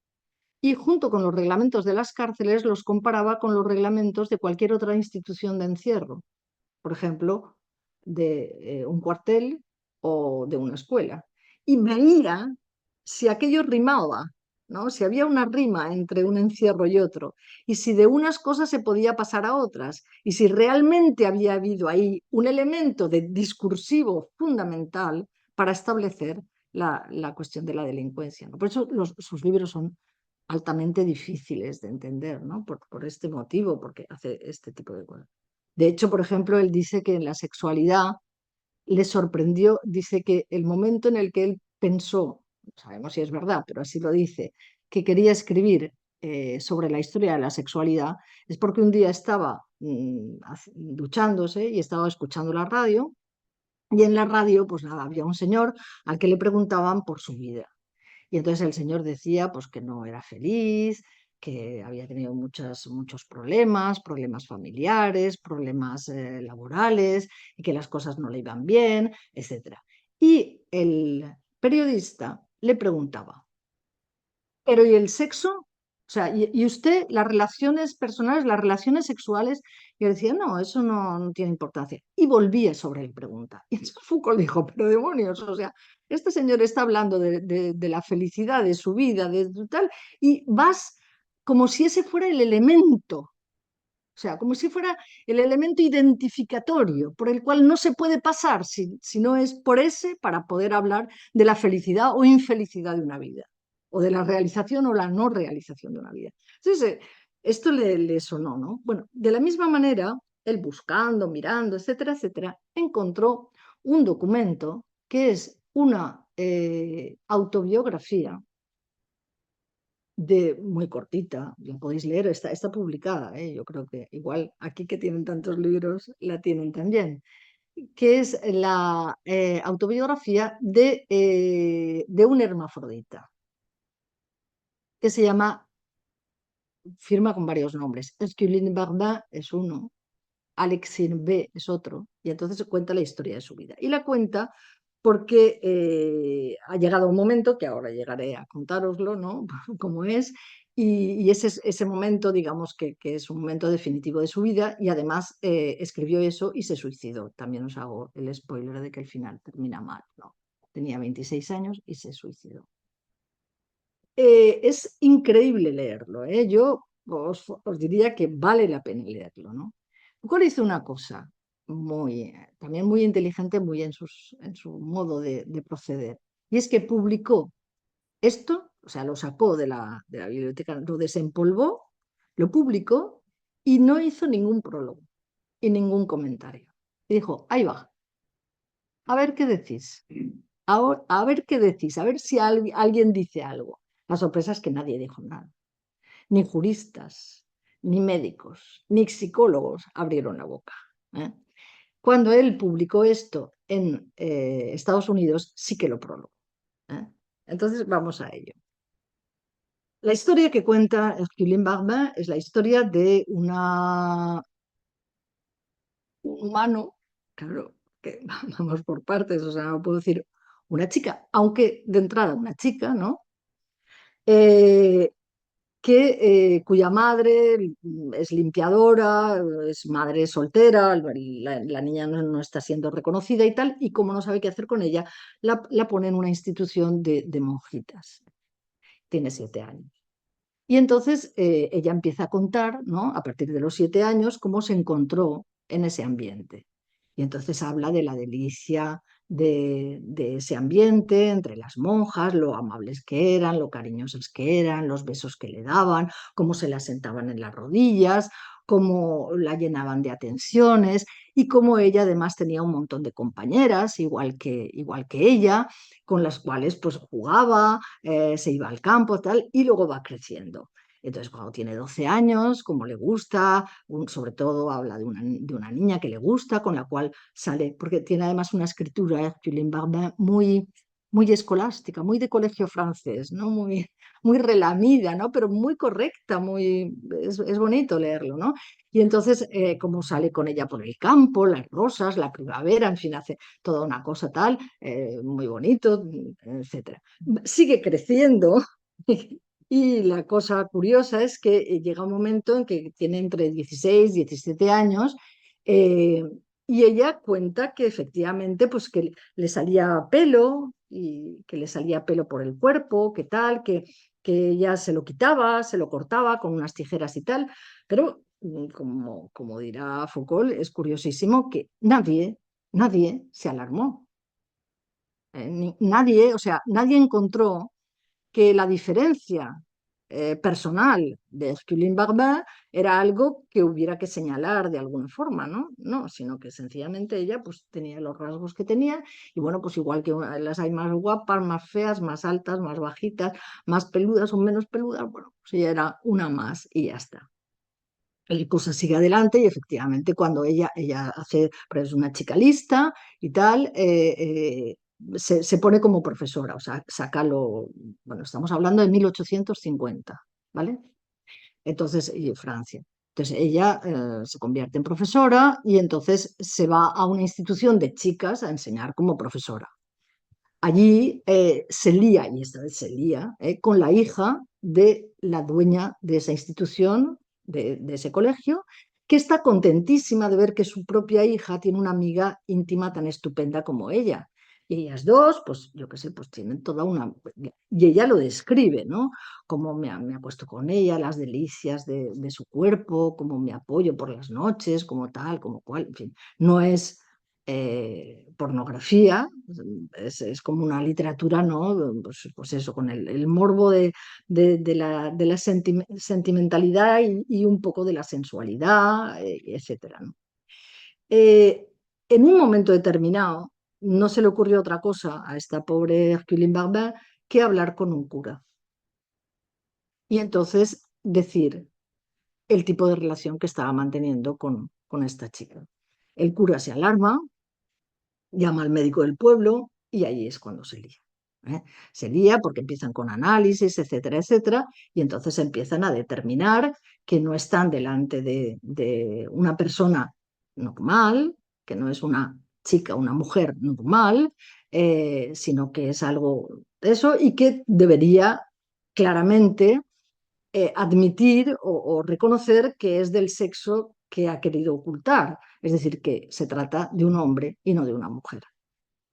y junto con los reglamentos de las cárceles los comparaba con los reglamentos de cualquier otra institución de encierro, por ejemplo, de un cuartel o de una escuela. Y veía si aquello rimaba, ¿no? Si había una rima entre un encierro y otro, y si de unas cosas se podía pasar a otras, y si realmente había habido ahí un elemento discursivo fundamental para establecer la cuestión de la delincuencia, ¿no? Por eso sus libros son altamente difíciles de entender, ¿no? Por este motivo, porque hace este tipo de cosas. De hecho, por ejemplo, él dice que en la sexualidad le sorprendió, dice que el momento en el que él pensó, no sabemos si es verdad, pero así lo dice, que quería escribir sobre la historia de la sexualidad, es porque un día estaba duchándose y estaba escuchando la radio, y en la radio, pues nada, había un señor al que le preguntaban por su vida. Y entonces el señor decía pues que no era feliz, que había tenido muchos problemas, problemas familiares, problemas laborales, y que las cosas no le iban bien, etcétera. Y el periodista le preguntaba, ¿pero y el sexo? O sea, ¿y usted, las relaciones personales, las relaciones sexuales? Y él decía, no, eso no tiene importancia. Y volvía sobre la pregunta. Y entonces Foucault dijo, pero demonios, o sea, este señor está hablando de la felicidad de su vida, de tal, y vas como si ese fuera el elemento, o sea, como si fuera el elemento identificatorio por el cual no se puede pasar si no es por ese para poder hablar de la felicidad o infelicidad de una vida, o de la realización o la no realización de una vida. Entonces, esto le sonó, ¿no? Bueno, de la misma manera, él buscando, mirando, etcétera, etcétera, encontró un documento que es una autobiografía muy cortita, la podéis leer, está publicada, yo creo que igual aquí que tienen tantos libros la tienen también, que es la autobiografía de un hermafrodita, que se llama, firma con varios nombres, Esculin Bardin es uno, Alexine B es otro, y entonces cuenta la historia de su vida. Y la cuenta porque ha llegado un momento, que ahora llegaré a contároslo, ¿no? Cómo es, y ese momento, digamos, que es un momento definitivo de su vida, y además escribió eso y se suicidó. También os hago el spoiler de que el final termina mal, ¿no? Tenía 26 años y se suicidó. Es increíble leerlo, ¿eh? Yo os diría que vale la pena leerlo, ¿no? Foucault hizo una cosa también muy inteligente, muy en su modo de proceder, y es que publicó esto, o sea, lo sacó de la biblioteca, lo desempolvó, lo publicó y no hizo ningún prólogo y ningún comentario. Y dijo, ahí va, a ver qué decís. A ver qué decís, a ver si alguien dice algo. La sorpresa es que nadie dijo nada. Ni juristas, ni médicos, ni psicólogos abrieron la boca, ¿eh? Cuando él publicó esto en Estados Unidos, sí que lo prologó, ¿eh? Entonces vamos a ello. La historia que cuenta Esquilin Barbin es la historia de un humano, claro, que vamos por partes, o sea, no puedo decir una chica, aunque de entrada una chica, ¿no? Eh, cuya madre es limpiadora, es madre soltera, la niña no está siendo reconocida y tal, y como no sabe qué hacer con ella, la pone en una institución de monjitas. Tiene 7 años. Y entonces ella empieza a contar, ¿no? A partir de los 7 años, cómo se encontró en ese ambiente. Y entonces habla de la delicia de ese ambiente entre las monjas, lo amables que eran, lo cariñosas que eran, los besos que le daban, cómo se la sentaban en las rodillas, cómo la llenaban de atenciones y cómo ella además tenía un montón de compañeras, igual que ella, con las cuales pues jugaba, se iba al campo, tal, y luego va creciendo. Entonces, cuando tiene 12 años, como le gusta, sobre todo habla de una niña que le gusta, con la cual sale, porque tiene además una escritura, Julien Bardin, muy escolástica, muy de colegio francés, ¿no? Muy relamida, ¿no? Pero muy correcta, es bonito leerlo, ¿no? Y entonces, como sale con ella por el campo, las rosas, la primavera, en fin, hace toda una cosa tal, muy bonito, etcétera. Sigue creciendo. Y la cosa curiosa es que llega un momento en que tiene entre 16 y 17 años, eh, y ella cuenta que efectivamente pues que le salía pelo y que le salía pelo por el cuerpo, que tal, que que ella se lo quitaba, se lo cortaba con unas tijeras y tal, pero como dirá Foucault, es curiosísimo que nadie se alarmó. Nadie, o sea, nadie encontró que la diferencia personal de Esquilín Barbin era algo que hubiera que señalar de alguna forma, ¿no? No, sino que sencillamente ella pues tenía los rasgos que tenía y bueno, pues igual que las hay más guapas, más feas, más altas, más bajitas, más peludas o menos peludas, bueno, pues ella era una más y ya está. La cosa sigue adelante y efectivamente cuando ella hace, pero es una chica lista y tal, se pone como profesora, o sea, bueno, estamos hablando de 1850, ¿vale? Entonces, y Francia. Entonces ella se convierte en profesora y entonces se va a una institución de chicas a enseñar como profesora. Allí se lía, y esta vez se lía, con la hija de la dueña de esa institución, de ese colegio, que está contentísima de ver que su propia hija tiene una amiga íntima tan estupenda como ella. Y ellas dos, pues yo qué sé, pues tienen toda una... Y ella lo describe, ¿no? Cómo me acuesto con ella, las delicias de su cuerpo, cómo me apoyo por las noches, como tal, como cual, en fin. No es pornografía, es como una literatura, ¿no? Pues eso, con el morbo de la sentimentalidad y un poco de la sensualidad, etcétera, ¿no? Eh, en un momento determinado, no se le ocurrió otra cosa a esta pobre Hercule Barbin que hablar con un cura. Y entonces decir el tipo de relación que estaba manteniendo con esta chica. El cura se alarma, llama al médico del pueblo y ahí es cuando se lía. Se lía porque empiezan con análisis, etcétera, etcétera, y entonces empiezan a determinar que no están delante de una persona normal, que no es una chica, una mujer normal, sino que es algo de eso y que debería claramente admitir o reconocer que es del sexo que ha querido ocultar, es decir, que se trata de un hombre y no de una mujer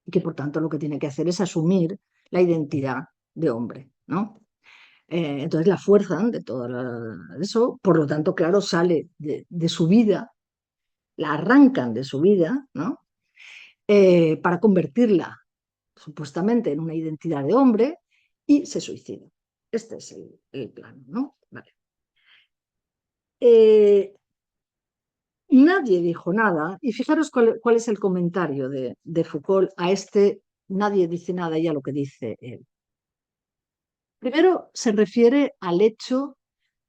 y que por tanto lo que tiene que hacer es asumir la identidad de hombre, ¿no? Entonces la fuerzan de todo eso, por lo tanto, claro, sale de su vida, la arrancan de su vida, ¿no? Para convertirla supuestamente en una identidad de hombre y se suicida. Este es el plan, ¿no? Vale. Nadie dijo nada y fijaros cuál es el comentario de Foucault a este nadie dice nada y a lo que dice él. Primero se refiere al hecho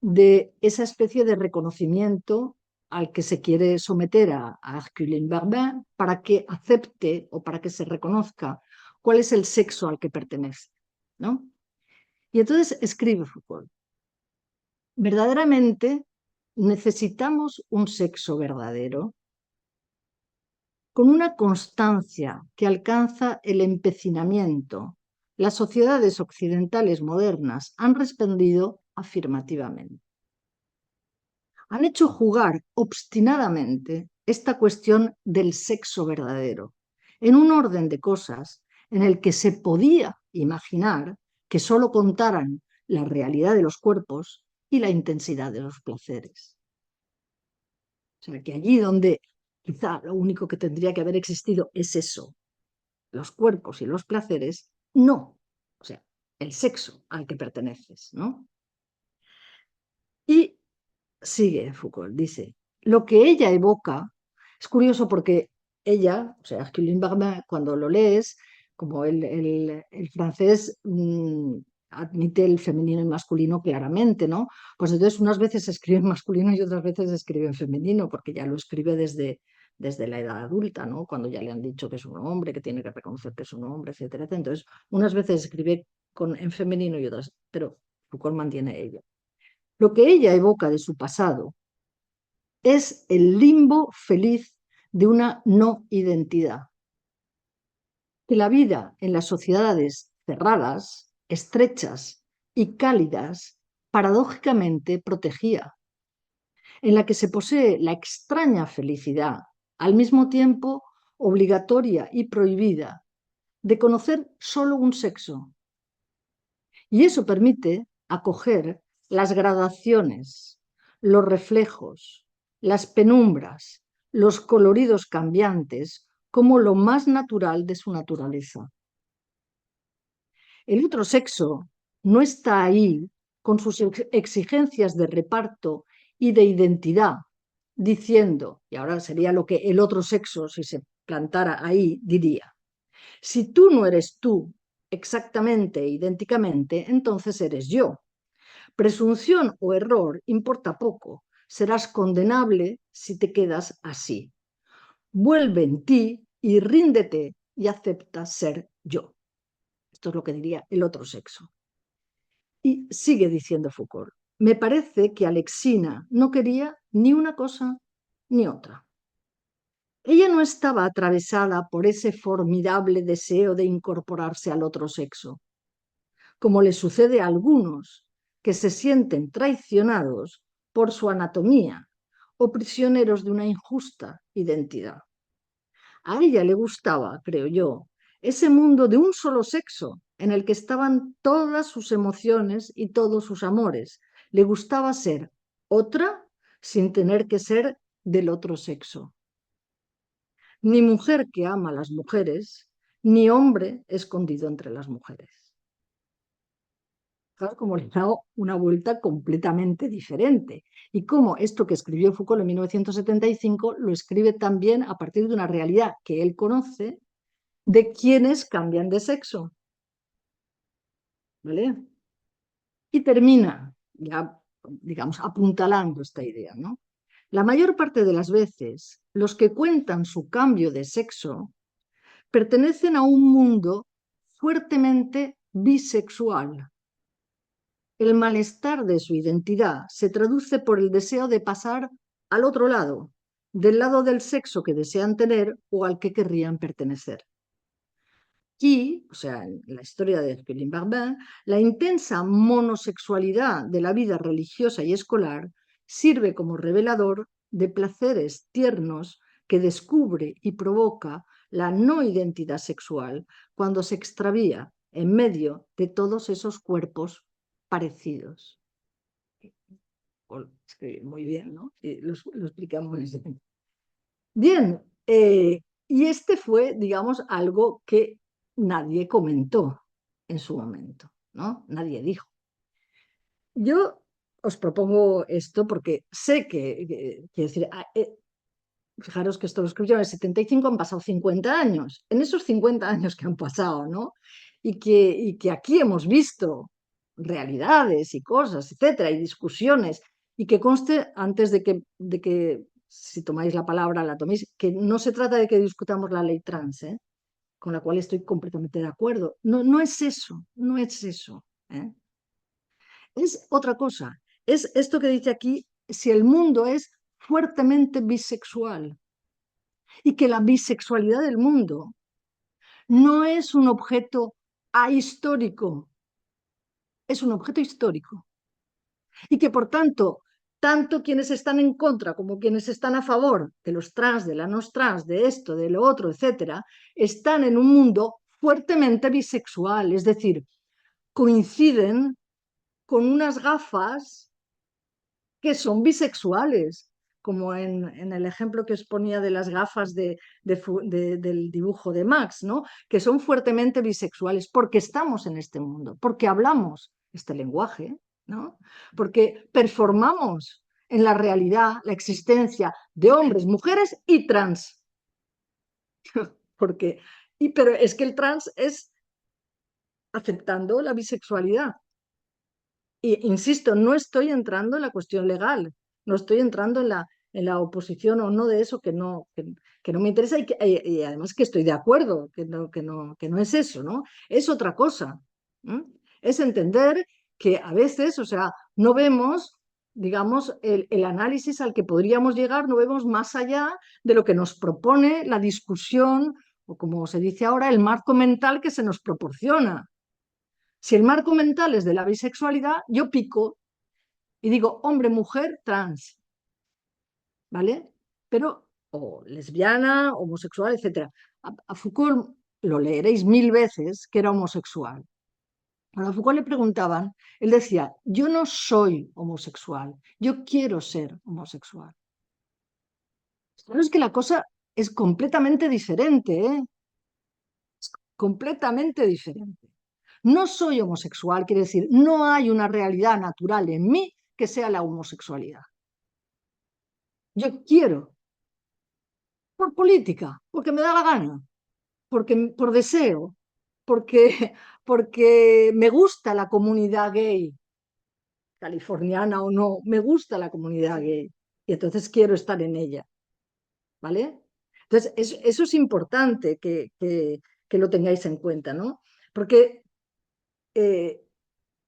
de esa especie de reconocimiento al que se quiere someter a Hercule Barbin para que acepte o para que se reconozca cuál es el sexo al que pertenece, ¿no? Y entonces escribe Foucault, verdaderamente necesitamos un sexo verdadero con una constancia que alcanza el empecinamiento. Las sociedades occidentales modernas han respondido afirmativamente. Han hecho jugar obstinadamente esta cuestión del sexo verdadero en un orden de cosas en el que se podía imaginar que sólo contaran la realidad de los cuerpos y la intensidad de los placeres. O sea, que allí donde quizá lo único que tendría que haber existido es eso, los cuerpos y los placeres, no, o sea, el sexo al que perteneces, ¿no? Y sigue Foucault, dice, lo que ella evoca, es curioso porque ella, o sea, Hercule Barbin, cuando lo lees, como el francés admite el femenino y masculino claramente, ¿no? Pues entonces unas veces escribe en masculino y otras veces escribe en femenino, porque ya lo escribe desde la edad adulta, ¿no? Cuando ya le han dicho que es un hombre, que tiene que reconocer que es un hombre, etcétera, etcétera. Entonces, unas veces escribe en femenino y otras, pero Foucault mantiene ello. Lo que ella evoca de su pasado es el limbo feliz de una no identidad, que la vida en las sociedades cerradas, estrechas y cálidas paradójicamente protegía, en la que se posee la extraña felicidad, al mismo tiempo obligatoria y prohibida, de conocer solo un sexo. Y eso permite acoger las gradaciones, los reflejos, las penumbras, los coloridos cambiantes como lo más natural de su naturaleza. El otro sexo no está ahí con sus exigencias de reparto y de identidad, diciendo, y ahora sería lo que el otro sexo, si se plantara ahí, diría, si tú no eres tú exactamente, idénticamente, entonces eres yo. Presunción o error importa poco, serás condenable si te quedas así. Vuelve en ti y ríndete y acepta ser yo. Esto es lo que diría el otro sexo. Y sigue diciendo Foucault, me parece que Alexina no quería ni una cosa ni otra. Ella no estaba atravesada por ese formidable deseo de incorporarse al otro sexo, como le sucede a algunos que se sienten traicionados por su anatomía o prisioneros de una injusta identidad. A ella le gustaba, creo yo, ese mundo de un solo sexo en el que estaban todas sus emociones y todos sus amores. Le gustaba ser otra sin tener que ser del otro sexo. Ni mujer que ama a las mujeres, ni hombre escondido entre las mujeres. Claro, como le ha dado una vuelta completamente diferente. Y cómo esto que escribió Foucault en 1975 lo escribe también a partir de una realidad que él conoce de quienes cambian de sexo. ¿Vale? Y termina, ya digamos, apuntalando esta idea, ¿no? La mayor parte de las veces, los que cuentan su cambio de sexo pertenecen a un mundo fuertemente bisexual. El malestar de su identidad se traduce por el deseo de pasar al otro lado, del lado del sexo que desean tener o al que querrían pertenecer. Y, o sea, en la historia de Hercule Barbin, la intensa monosexualidad de la vida religiosa y escolar sirve como revelador de placeres tiernos que descubre y provoca la no identidad sexual cuando se extravía en medio de todos esos cuerpos parecidos. Muy bien, ¿no? Lo explicamos muy bien. Bien, y este fue, digamos, algo que nadie comentó en su momento, ¿no? Nadie dijo. Yo os propongo esto porque sé quiero decir, fijaros que esto lo escribieron en el 75, han pasado 50 años. En esos 50 años que han pasado, ¿no? Y que aquí hemos visto realidades y cosas, etcétera, y discusiones, y que conste antes de que si tomáis la palabra, la toméis, que no se trata de que discutamos la ley trans, ¿eh? Con la cual estoy completamente de acuerdo. No, no es eso, no es eso. ¿Eh? Es otra cosa. Es esto que dice aquí, si el mundo es fuertemente bisexual y que la bisexualidad del mundo no es un objeto ahistórico, es un objeto histórico. Y que por tanto quienes están en contra como quienes están a favor de los trans, de la no trans, de esto, de lo otro, etcétera, están en un mundo fuertemente bisexual, es decir, coinciden con unas gafas que son bisexuales, como en el ejemplo que os ponía de las gafas del dibujo de Max, ¿no? Que son fuertemente bisexuales porque estamos en este mundo, porque hablamos este lenguaje, ¿no? Porque performamos en la realidad la existencia de hombres, mujeres y trans. Pero es que el trans es aceptando la bisexualidad. Y insisto, no estoy entrando en la cuestión legal, no estoy entrando en la oposición o no de eso que no me interesa y además que estoy de acuerdo, que no es eso, ¿no? Es otra cosa. ¿Eh? Es entender que a veces, o sea, no vemos, digamos, el análisis al que podríamos llegar, no vemos más allá de lo que nos propone la discusión o como se dice ahora, el marco mental que se nos proporciona. Si el marco mental es de la bisexualidad, yo pico y digo hombre, mujer, trans, ¿vale? Pero, o lesbiana, homosexual, etc. A Foucault lo leeréis 1000 veces que era homosexual. Cuando a Foucault le preguntaban, él decía, yo no soy homosexual, yo quiero ser homosexual. Pero es que la cosa es completamente diferente, ¿eh? Completamente diferente. No soy homosexual, quiere decir, no hay una realidad natural en mí que sea la homosexualidad. Yo quiero, por política, porque me da la gana, porque por deseo, porque, porque me gusta la comunidad gay, californiana o no, me gusta la comunidad gay y entonces quiero estar en ella, ¿vale? Entonces, eso es importante que lo tengáis en cuenta, ¿no? Porque eh,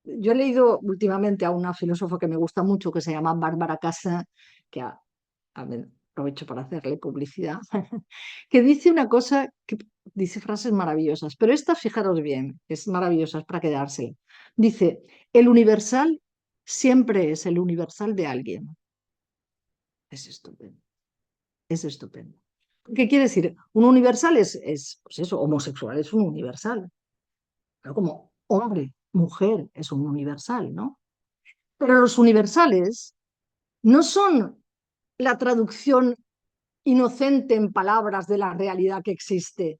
yo he leído últimamente a una filósofa que me gusta mucho, que se llama Bárbara Casa, que aprovecho para hacerle publicidad, que dice una cosa, que dice frases maravillosas, pero esta, fijaros bien, es maravillosa, es para quedársela. Dice, el universal siempre es el universal de alguien. Es estupendo, es estupendo. ¿Qué quiere decir? Un universal pues eso, homosexual es un universal, pero como hombre, mujer es un universal, ¿no? Pero los universales no son la traducción inocente en palabras de la realidad que existe.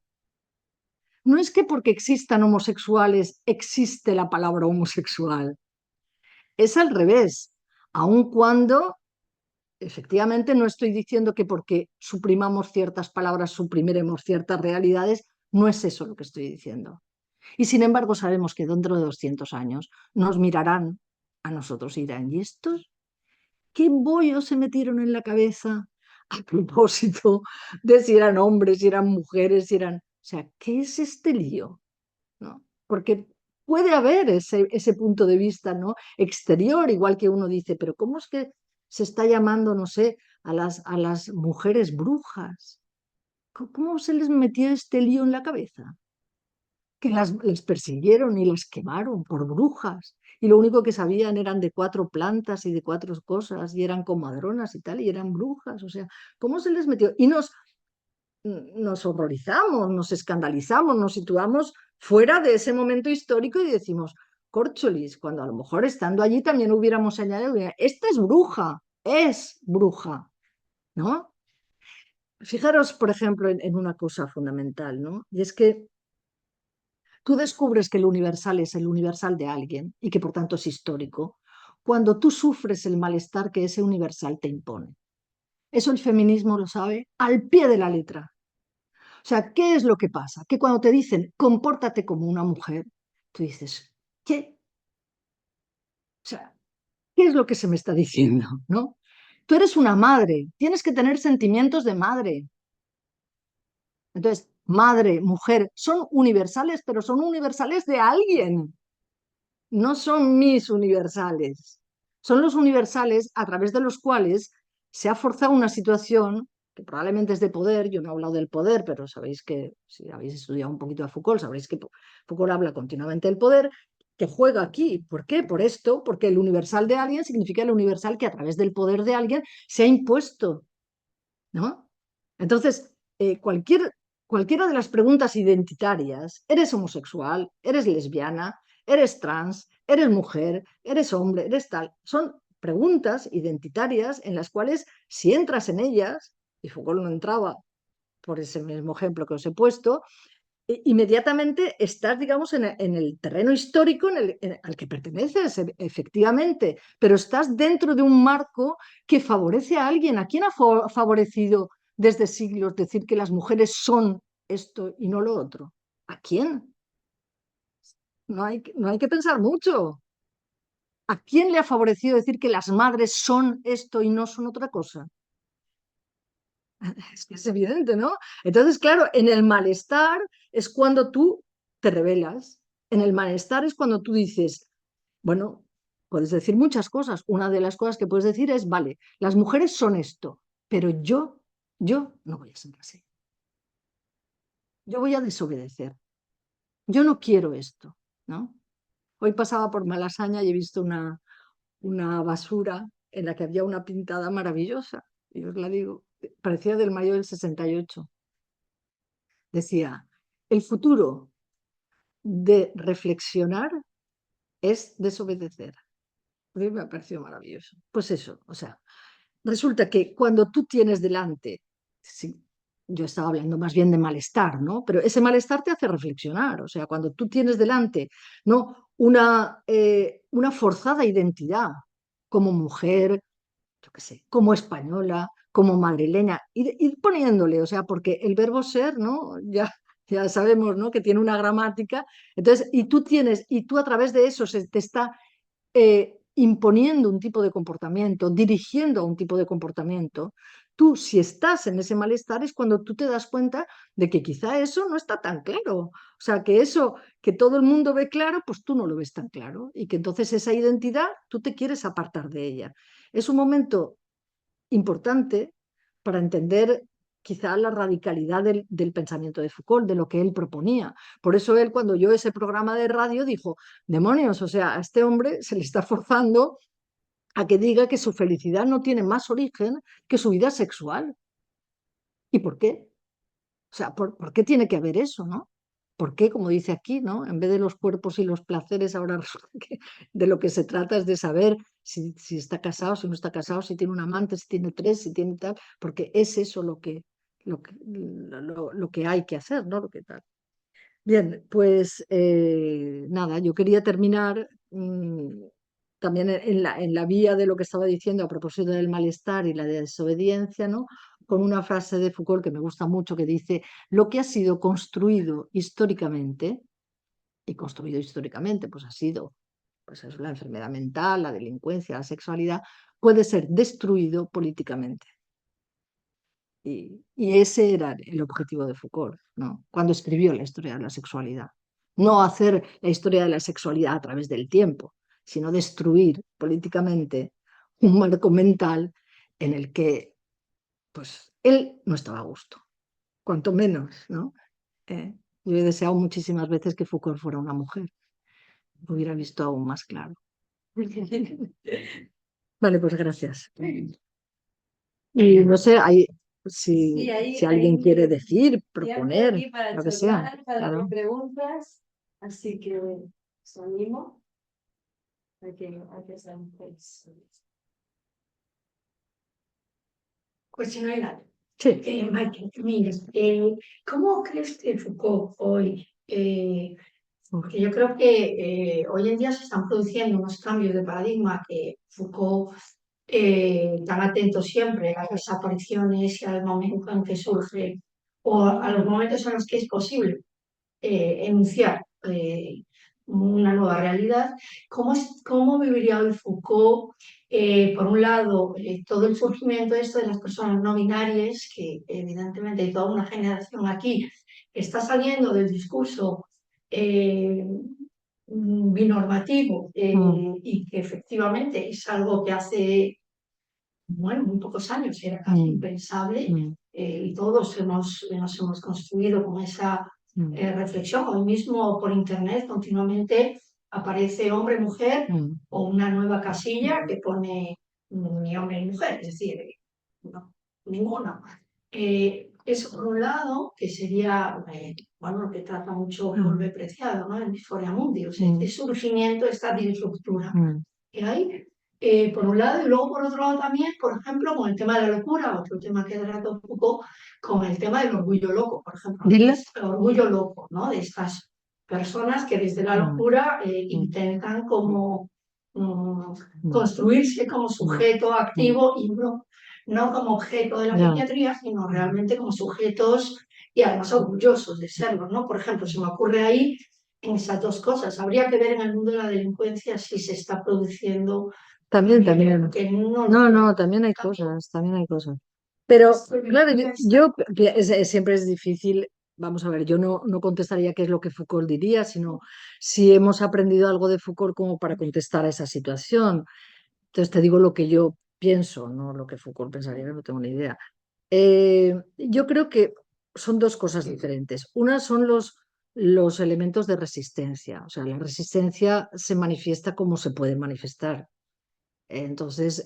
No es que porque existan homosexuales existe la palabra homosexual. Es al revés. Aun cuando, efectivamente, no estoy diciendo que porque suprimamos ciertas palabras suprimiremos ciertas realidades, no es eso lo que estoy diciendo. Y sin embargo sabemos que dentro de 200 años nos mirarán a nosotros y dirán, ¿y estos qué bollos se metieron en la cabeza a propósito de si eran hombres, si eran mujeres, si eran... O sea, ¿qué es este lío? ¿No? Porque puede haber ese punto de vista, ¿no? Exterior, igual que uno dice, pero ¿cómo es que se está llamando, no sé, a las mujeres brujas? ¿Cómo se les metió este lío en la cabeza? Que las persiguieron y las quemaron por brujas. Y lo único que sabían eran de 4 plantas y de 4 cosas, y eran comadronas y tal, y eran brujas. O sea, ¿cómo se les metió? Y nos horrorizamos, nos escandalizamos, nos situamos fuera de ese momento histórico y decimos, córcholis, cuando a lo mejor estando allí también hubiéramos añadido, esta es bruja, ¿no? Fijaros, por ejemplo, en una cosa fundamental, ¿no? Y es que tú descubres que el universal es el universal de alguien y que por tanto es histórico cuando tú sufres el malestar que ese universal te impone. Eso el feminismo lo sabe al pie de la letra. O sea, ¿qué es lo que pasa? Que cuando te dicen compórtate como una mujer, tú dices, ¿qué? O sea, ¿qué es lo que se me está diciendo? ¿No? Tú eres una madre, tienes que tener sentimientos de madre. Entonces, madre, mujer, son universales, pero son universales de alguien. No son mis universales, son los universales a través de los cuales se ha forzado una situación que probablemente es de poder. Yo no he hablado del poder, pero sabéis que si habéis estudiado un poquito a Foucault, sabréis que Foucault habla continuamente del poder, que juega aquí. ¿Por qué? Por esto, porque el universal de alguien significa el universal que a través del poder de alguien se ha impuesto, ¿no? Entonces, cualquiera de las preguntas identitarias, ¿eres homosexual? ¿Eres lesbiana? ¿Eres trans? ¿Eres mujer? ¿Eres hombre? ¿Eres tal? Son preguntas identitarias en las cuales, si entras en ellas, y Foucault no entraba por ese mismo ejemplo que os he puesto, inmediatamente estás, digamos, en el terreno histórico al que perteneces, efectivamente, pero estás dentro de un marco que favorece a alguien. ¿A quién ha favorecido desde siglos decir que las mujeres son esto y no lo otro? ¿A quién? No hay que pensar mucho. ¿A quién le ha favorecido decir que las madres son esto y no son otra cosa? Es que es evidente, ¿no? Entonces, claro, en el malestar es cuando tú te rebelas. En el malestar es cuando tú dices, bueno, puedes decir muchas cosas. Una de las cosas que puedes decir es, vale, las mujeres son esto, pero yo no voy a ser así. Yo voy a desobedecer. Yo no quiero esto, ¿no? Hoy pasaba por Malasaña y he visto una basura en la que había una pintada maravillosa. Y os la digo, parecía del mayo del 68. Decía, el futuro de reflexionar es desobedecer. A mí me ha parecido maravilloso. Pues eso, o sea, resulta que cuando tú tienes delante, sí, yo estaba hablando más bien de malestar, ¿no? Pero ese malestar te hace reflexionar, o sea, cuando tú tienes delante, ¿no? Una forzada identidad como mujer, yo qué sé, como española, como madrileña, ir poniéndole, o sea, porque el verbo ser, ¿no? Ya sabemos, ¿no? Que tiene una gramática, entonces, y tú a través de eso se te está imponiendo un tipo de comportamiento, dirigiendo a un tipo de comportamiento, tú si estás en ese malestar es cuando tú te das cuenta de que quizá eso no está tan claro. O sea, que eso que todo el mundo ve claro, pues tú no lo ves tan claro. Y que entonces esa identidad tú te quieres apartar de ella. Es un momento importante para entender quizá la radicalidad del pensamiento de Foucault, de lo que él proponía. Por eso él, cuando oyó ese programa de radio, dijo, demonios, o sea, a este hombre se le está forzando a que diga que su felicidad no tiene más origen que su vida sexual. ¿Y por qué? O sea, ¿por qué tiene que haber eso, no? ¿Por qué, como dice aquí, ¿no? En vez de los cuerpos y los placeres, ahora resulta que de lo que se trata es de saber si está casado, si no está casado, si tiene un amante, si tiene tres, si tiene tal, porque es eso lo que hay que hacer, ¿no? Lo que tal. Bien, pues nada, yo quería terminar también en la vía de lo que estaba diciendo a propósito del malestar y la desobediencia, ¿no? Con una frase de Foucault que me gusta mucho que dice, lo que ha sido construido históricamente, y construido históricamente pues ha sido pues, es la enfermedad mental, la delincuencia, la sexualidad, puede ser destruido políticamente. Y ese era el objetivo de Foucault, ¿no? Cuando escribió la historia de la sexualidad. No hacer la historia de la sexualidad a través del tiempo, sino destruir políticamente un marco mental en el que pues, él no estaba a gusto, cuanto menos, ¿no? Eh, yo he deseado muchísimas veces que Foucault fuera una mujer, hubiera visto aún más claro. Vale, pues gracias. Y no sé,
Sí,
si alguien quiere decir,
siempre
proponer,
aquí para
lo que sea.
charlar, para hacer
Claro.
preguntas, así que os animo a que sean
Pues si no hay nada.
Sí.
Michael, mira, ¿cómo crees que Foucault hoy? Porque yo creo que hoy en día se están produciendo unos cambios de paradigma que Foucault, tan atento siempre a las apariciones y al momento en que surge, o a los momentos en los que es posible enunciar una nueva realidad. ¿Cómo viviría hoy Foucault? Por un lado, todo el surgimiento esto de las personas no binarias, que evidentemente hay toda una generación aquí que está saliendo del discurso binormativo y que efectivamente es algo que hace, bueno, muy pocos años era casi impensable y todos nos hemos construido con esa reflexión. Hoy mismo por internet continuamente aparece hombre, mujer o una nueva casilla que pone ni hombre ni mujer, es decir, no, ninguna. Eso por un lado, que sería, bueno, lo que trata mucho Volve Preciado, ¿no? En Disforia Mundi, o sea, este surgimiento, esta disruptura que hay, por un lado, y luego por otro lado también, por ejemplo, con el tema de la locura, otro tema que trató un poco, con el tema del orgullo loco, por ejemplo.
Dile.
El orgullo loco, ¿no? De estas personas que desde la locura intentan como construirse como sujeto activo y no como objeto de la psiquiatría, sino realmente como sujetos y además orgullosos de serlo, ¿no? Por ejemplo, se me ocurre ahí en esas dos cosas. Habría que ver en el mundo de la delincuencia si se está produciendo.
También.
Que
No, también hay cosas, también hay cosas. Pero, claro, siempre es difícil, vamos a ver, yo no contestaría qué es lo que Foucault diría, sino si hemos aprendido algo de Foucault como para contestar a esa situación. Entonces te digo lo que yo pienso, no lo que Foucault pensaría, no tengo ni idea. Yo creo que son dos cosas diferentes. Una son los elementos de resistencia, o sea, la resistencia se manifiesta como se puede manifestar. Entonces,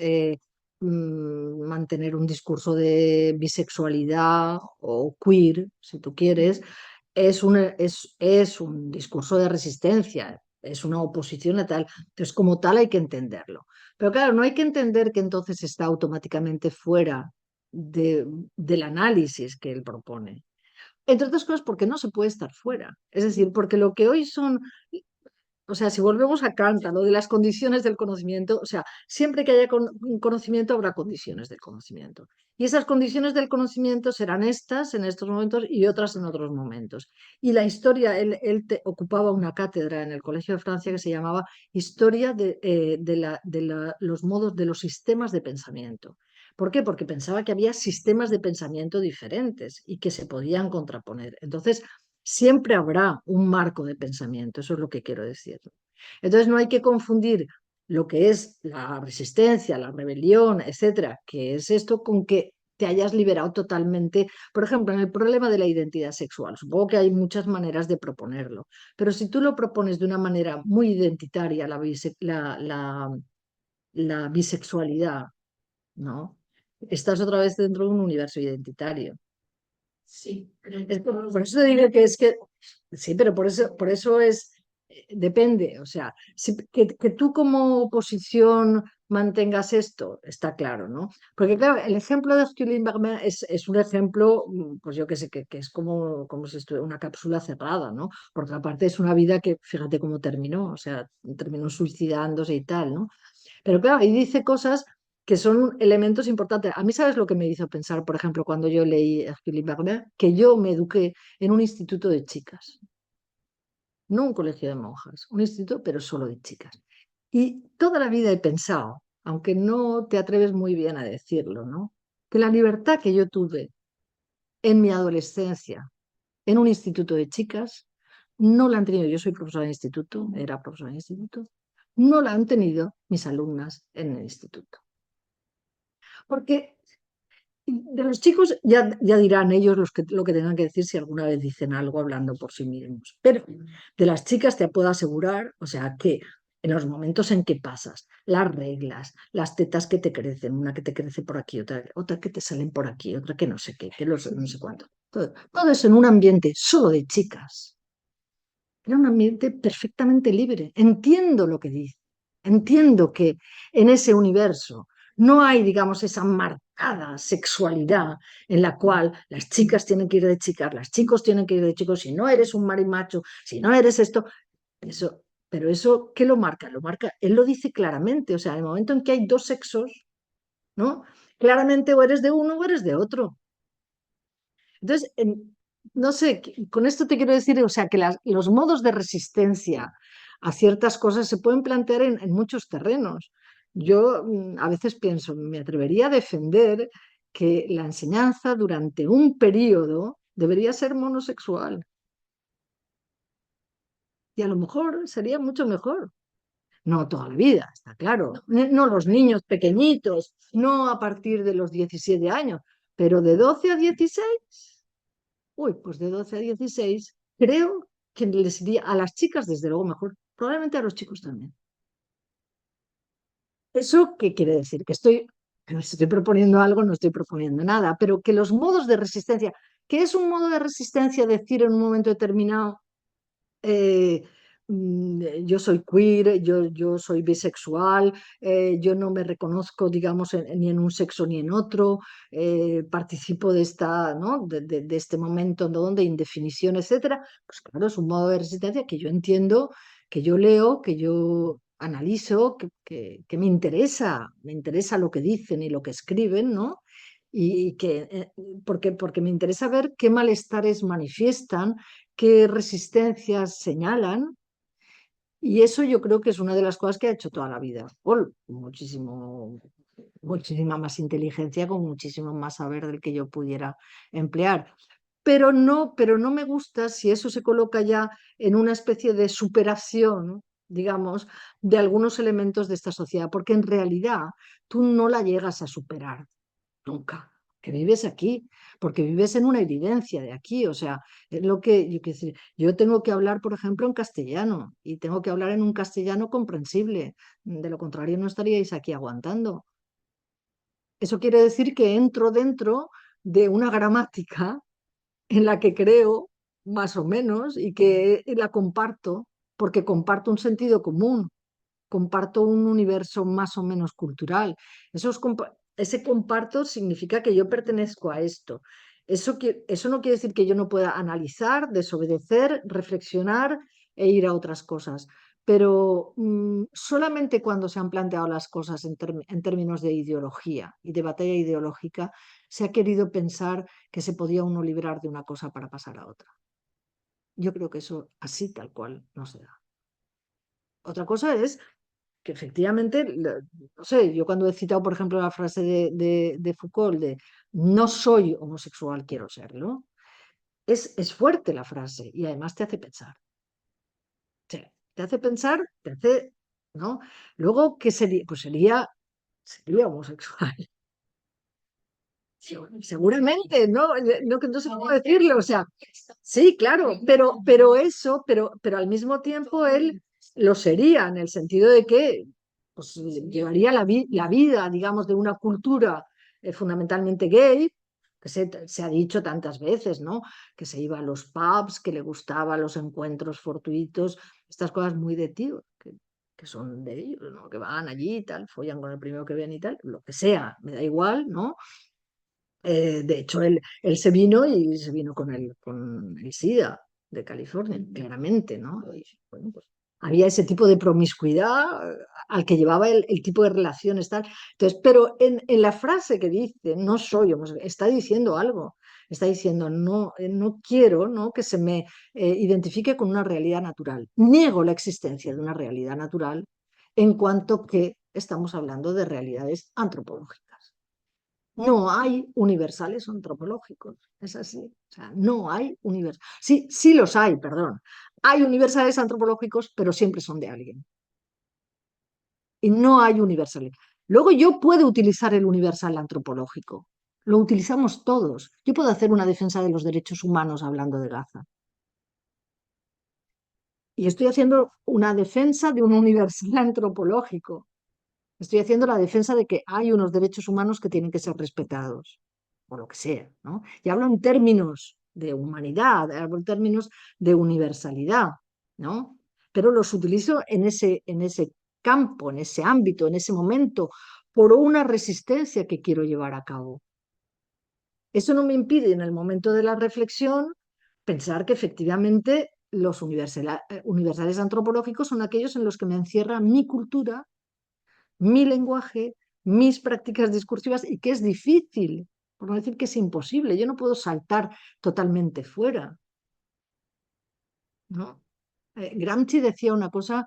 mantener un discurso de bisexualidad o queer, si tú quieres, es un discurso de resistencia. es una oposición a tal. Entonces, como tal hay que entenderlo. Pero claro, no hay que entender que entonces está automáticamente fuera del análisis que él propone. Entre otras cosas, porque no se puede estar fuera. Es decir, porque lo que hoy son, o sea, si volvemos a Kant, a lo de las condiciones del conocimiento, o sea, siempre que haya conocimiento habrá condiciones del conocimiento. Y esas condiciones del conocimiento serán estas en estos momentos y otras en otros momentos. Y la historia, ocupaba una cátedra en el Colegio de Francia que se llamaba Historia de los modos, de los sistemas de pensamiento. ¿Por qué? Porque pensaba que había sistemas de pensamiento diferentes y que se podían contraponer. Entonces, siempre habrá un marco de pensamiento, eso es lo que quiero decir. Entonces no hay que confundir lo que es la resistencia, la rebelión, etcétera, que es esto con que te hayas liberado totalmente, por ejemplo, en el problema de la identidad sexual. Supongo que hay muchas maneras de proponerlo, pero si tú lo propones de una manera muy identitaria, la bisexualidad, ¿no? Estás otra vez dentro de un universo identitario.
Sí, creo
Por eso te digo que es que, sí, pero por eso es, depende, o sea, que tú como oposición mantengas esto, está claro, ¿no? Porque claro, el ejemplo de Hercule Bergman es un ejemplo, pues yo que sé, que es como si estuviera una cápsula cerrada, ¿no? Porque aparte es una vida que, fíjate cómo terminó, o sea, terminó suicidándose y tal, ¿no? Pero claro, y dice cosas que son elementos importantes. A mí, ¿sabes lo que me hizo pensar, por ejemplo, cuando yo leí Hercule Bergman? Que yo me eduqué en un instituto de chicas, no un colegio de monjas, un instituto, pero solo de chicas. Y toda la vida he pensado, aunque no te atreves muy bien a decirlo, ¿no? Que la libertad que yo tuve en mi adolescencia en un instituto de chicas no la han tenido, yo soy profesora de instituto, era profesora de instituto, no la han tenido mis alumnas en el instituto. Porque de los chicos ya dirán ellos lo que tengan que decir si alguna vez dicen algo hablando por sí mismos. Pero de las chicas te puedo asegurar, o sea, que en los momentos en que pasas, las reglas, las tetas que te crecen, una que te crece por aquí, otra que te salen por aquí, otra que no sé qué, que no sé cuánto. Todo eso en un ambiente solo de chicas. Era un ambiente perfectamente libre. Entiendo lo que dice. Entiendo que en ese universo no hay, digamos, esa marcada sexualidad en la cual las chicas tienen que ir de chicas, los chicos tienen que ir de chicos. Si no eres un marimacho, si no eres esto, eso. Pero eso, ¿qué lo marca? Lo marca, él lo dice claramente. O sea, en el momento en que hay dos sexos, ¿no? Claramente o eres de uno o eres de otro. Entonces, no sé, con esto te quiero decir, o sea, que los modos de resistencia a ciertas cosas se pueden plantear en muchos terrenos. Yo a veces pienso, me atrevería a defender que la enseñanza durante un periodo debería ser monosexual. Y a lo mejor sería mucho mejor. No toda la vida, está claro. No los niños pequeñitos, no a partir de los 17 años, pero de 12 a 16. Uy, pues de 12 a 16, creo que les iría a las chicas, desde luego mejor, probablemente a los chicos también. ¿Eso qué quiere decir? Que no estoy proponiendo algo, no estoy proponiendo nada, pero que los modos de resistencia, ¿qué es un modo de resistencia decir en un momento determinado? eh, yo soy queer, yo soy bisexual, yo no me reconozco, digamos, ni en un sexo ni en otro, participo de esta, ¿no? de este momento de indefinición, etcétera. Pues claro, es un modo de resistencia que yo entiendo, que yo leo, que yo analizo, que me interesa lo que dicen y lo que escriben, ¿no? Y que, porque me interesa ver qué malestares manifiestan, qué resistencias señalan, y eso yo creo que es una de las cosas que ha hecho toda la vida Paul, muchísima más inteligencia, con muchísimo más saber del que yo pudiera emplear. Pero no me gusta si eso se coloca ya en una especie de superación, digamos, de algunos elementos de esta sociedad, porque en realidad tú no la llegas a superar nunca, que vives aquí, porque vives en una evidencia de aquí, o sea, es lo que yo quiero decir. Yo tengo que hablar, por ejemplo, en castellano y tengo que hablar en un castellano comprensible, de lo contrario no estaríais aquí aguantando. Eso quiere decir que entro dentro de una gramática en la que creo más o menos y que la comparto, porque comparto un sentido común, comparto un universo más o menos cultural. Ese comparto significa que yo pertenezco a esto. Eso no quiere decir que yo no pueda analizar, desobedecer, reflexionar e ir a otras cosas. Pero solamente cuando se han planteado las cosas en términos de ideología y de batalla ideológica, se ha querido pensar que se podía uno librar de una cosa para pasar a otra. Yo creo que eso así tal cual no se da. Otra cosa es que efectivamente, no sé, yo cuando he citado, por ejemplo, la frase de Foucault de no soy homosexual, quiero serlo, es fuerte la frase y además te hace pensar. Sí, te hace pensar, ¿no? Luego, ¿qué sería? Pues sería homosexual. Seguramente, ¿no? No sé cómo decirlo, o sea, sí, claro, pero al mismo tiempo él lo sería, en el sentido de que pues, llevaría la vida, digamos, de una cultura fundamentalmente gay, que se ha dicho tantas veces, ¿no? Que se iba a los pubs, que le gustaban los encuentros fortuitos, estas cosas muy de tío, que son de ellos, ¿no? Que van allí y tal, follan con el primero que ven y tal, lo que sea, me da igual, ¿no? De hecho, él se vino con el SIDA de California, claramente, ¿no? Y, bueno, pues, había ese tipo de promiscuidad al que llevaba el tipo de relaciones, tal. Entonces, pero en la frase que dice, no soy homosexual, está diciendo algo. Está diciendo, no, no quiero, ¿no? Que se me identifique con una realidad natural. Niego la existencia de una realidad natural en cuanto que estamos hablando de realidades antropológicas. No hay universales antropológicos, es así. O sea, no hay universales. Sí, sí los hay, perdón. Hay universales antropológicos, pero siempre son de alguien. Y no hay universales. Luego yo puedo utilizar el universal antropológico. Lo utilizamos todos. Yo puedo hacer una defensa de los derechos humanos hablando de Gaza. Y estoy haciendo una defensa de un universal antropológico. Estoy haciendo la defensa de que hay unos derechos humanos que tienen que ser respetados, o lo que sea, ¿no? Y hablo en términos de humanidad, hablo en términos de universalidad, ¿no? Pero los utilizo en ese campo, en ese ámbito, en ese momento, por una resistencia que quiero llevar a cabo. Eso no me impide en el momento de la reflexión pensar que efectivamente los universales antropológicos son aquellos en los que me encierra mi cultura, mi lenguaje, mis prácticas discursivas y que es difícil, por no decir que es imposible. Yo no puedo saltar totalmente fuera, ¿no? Gramsci decía una cosa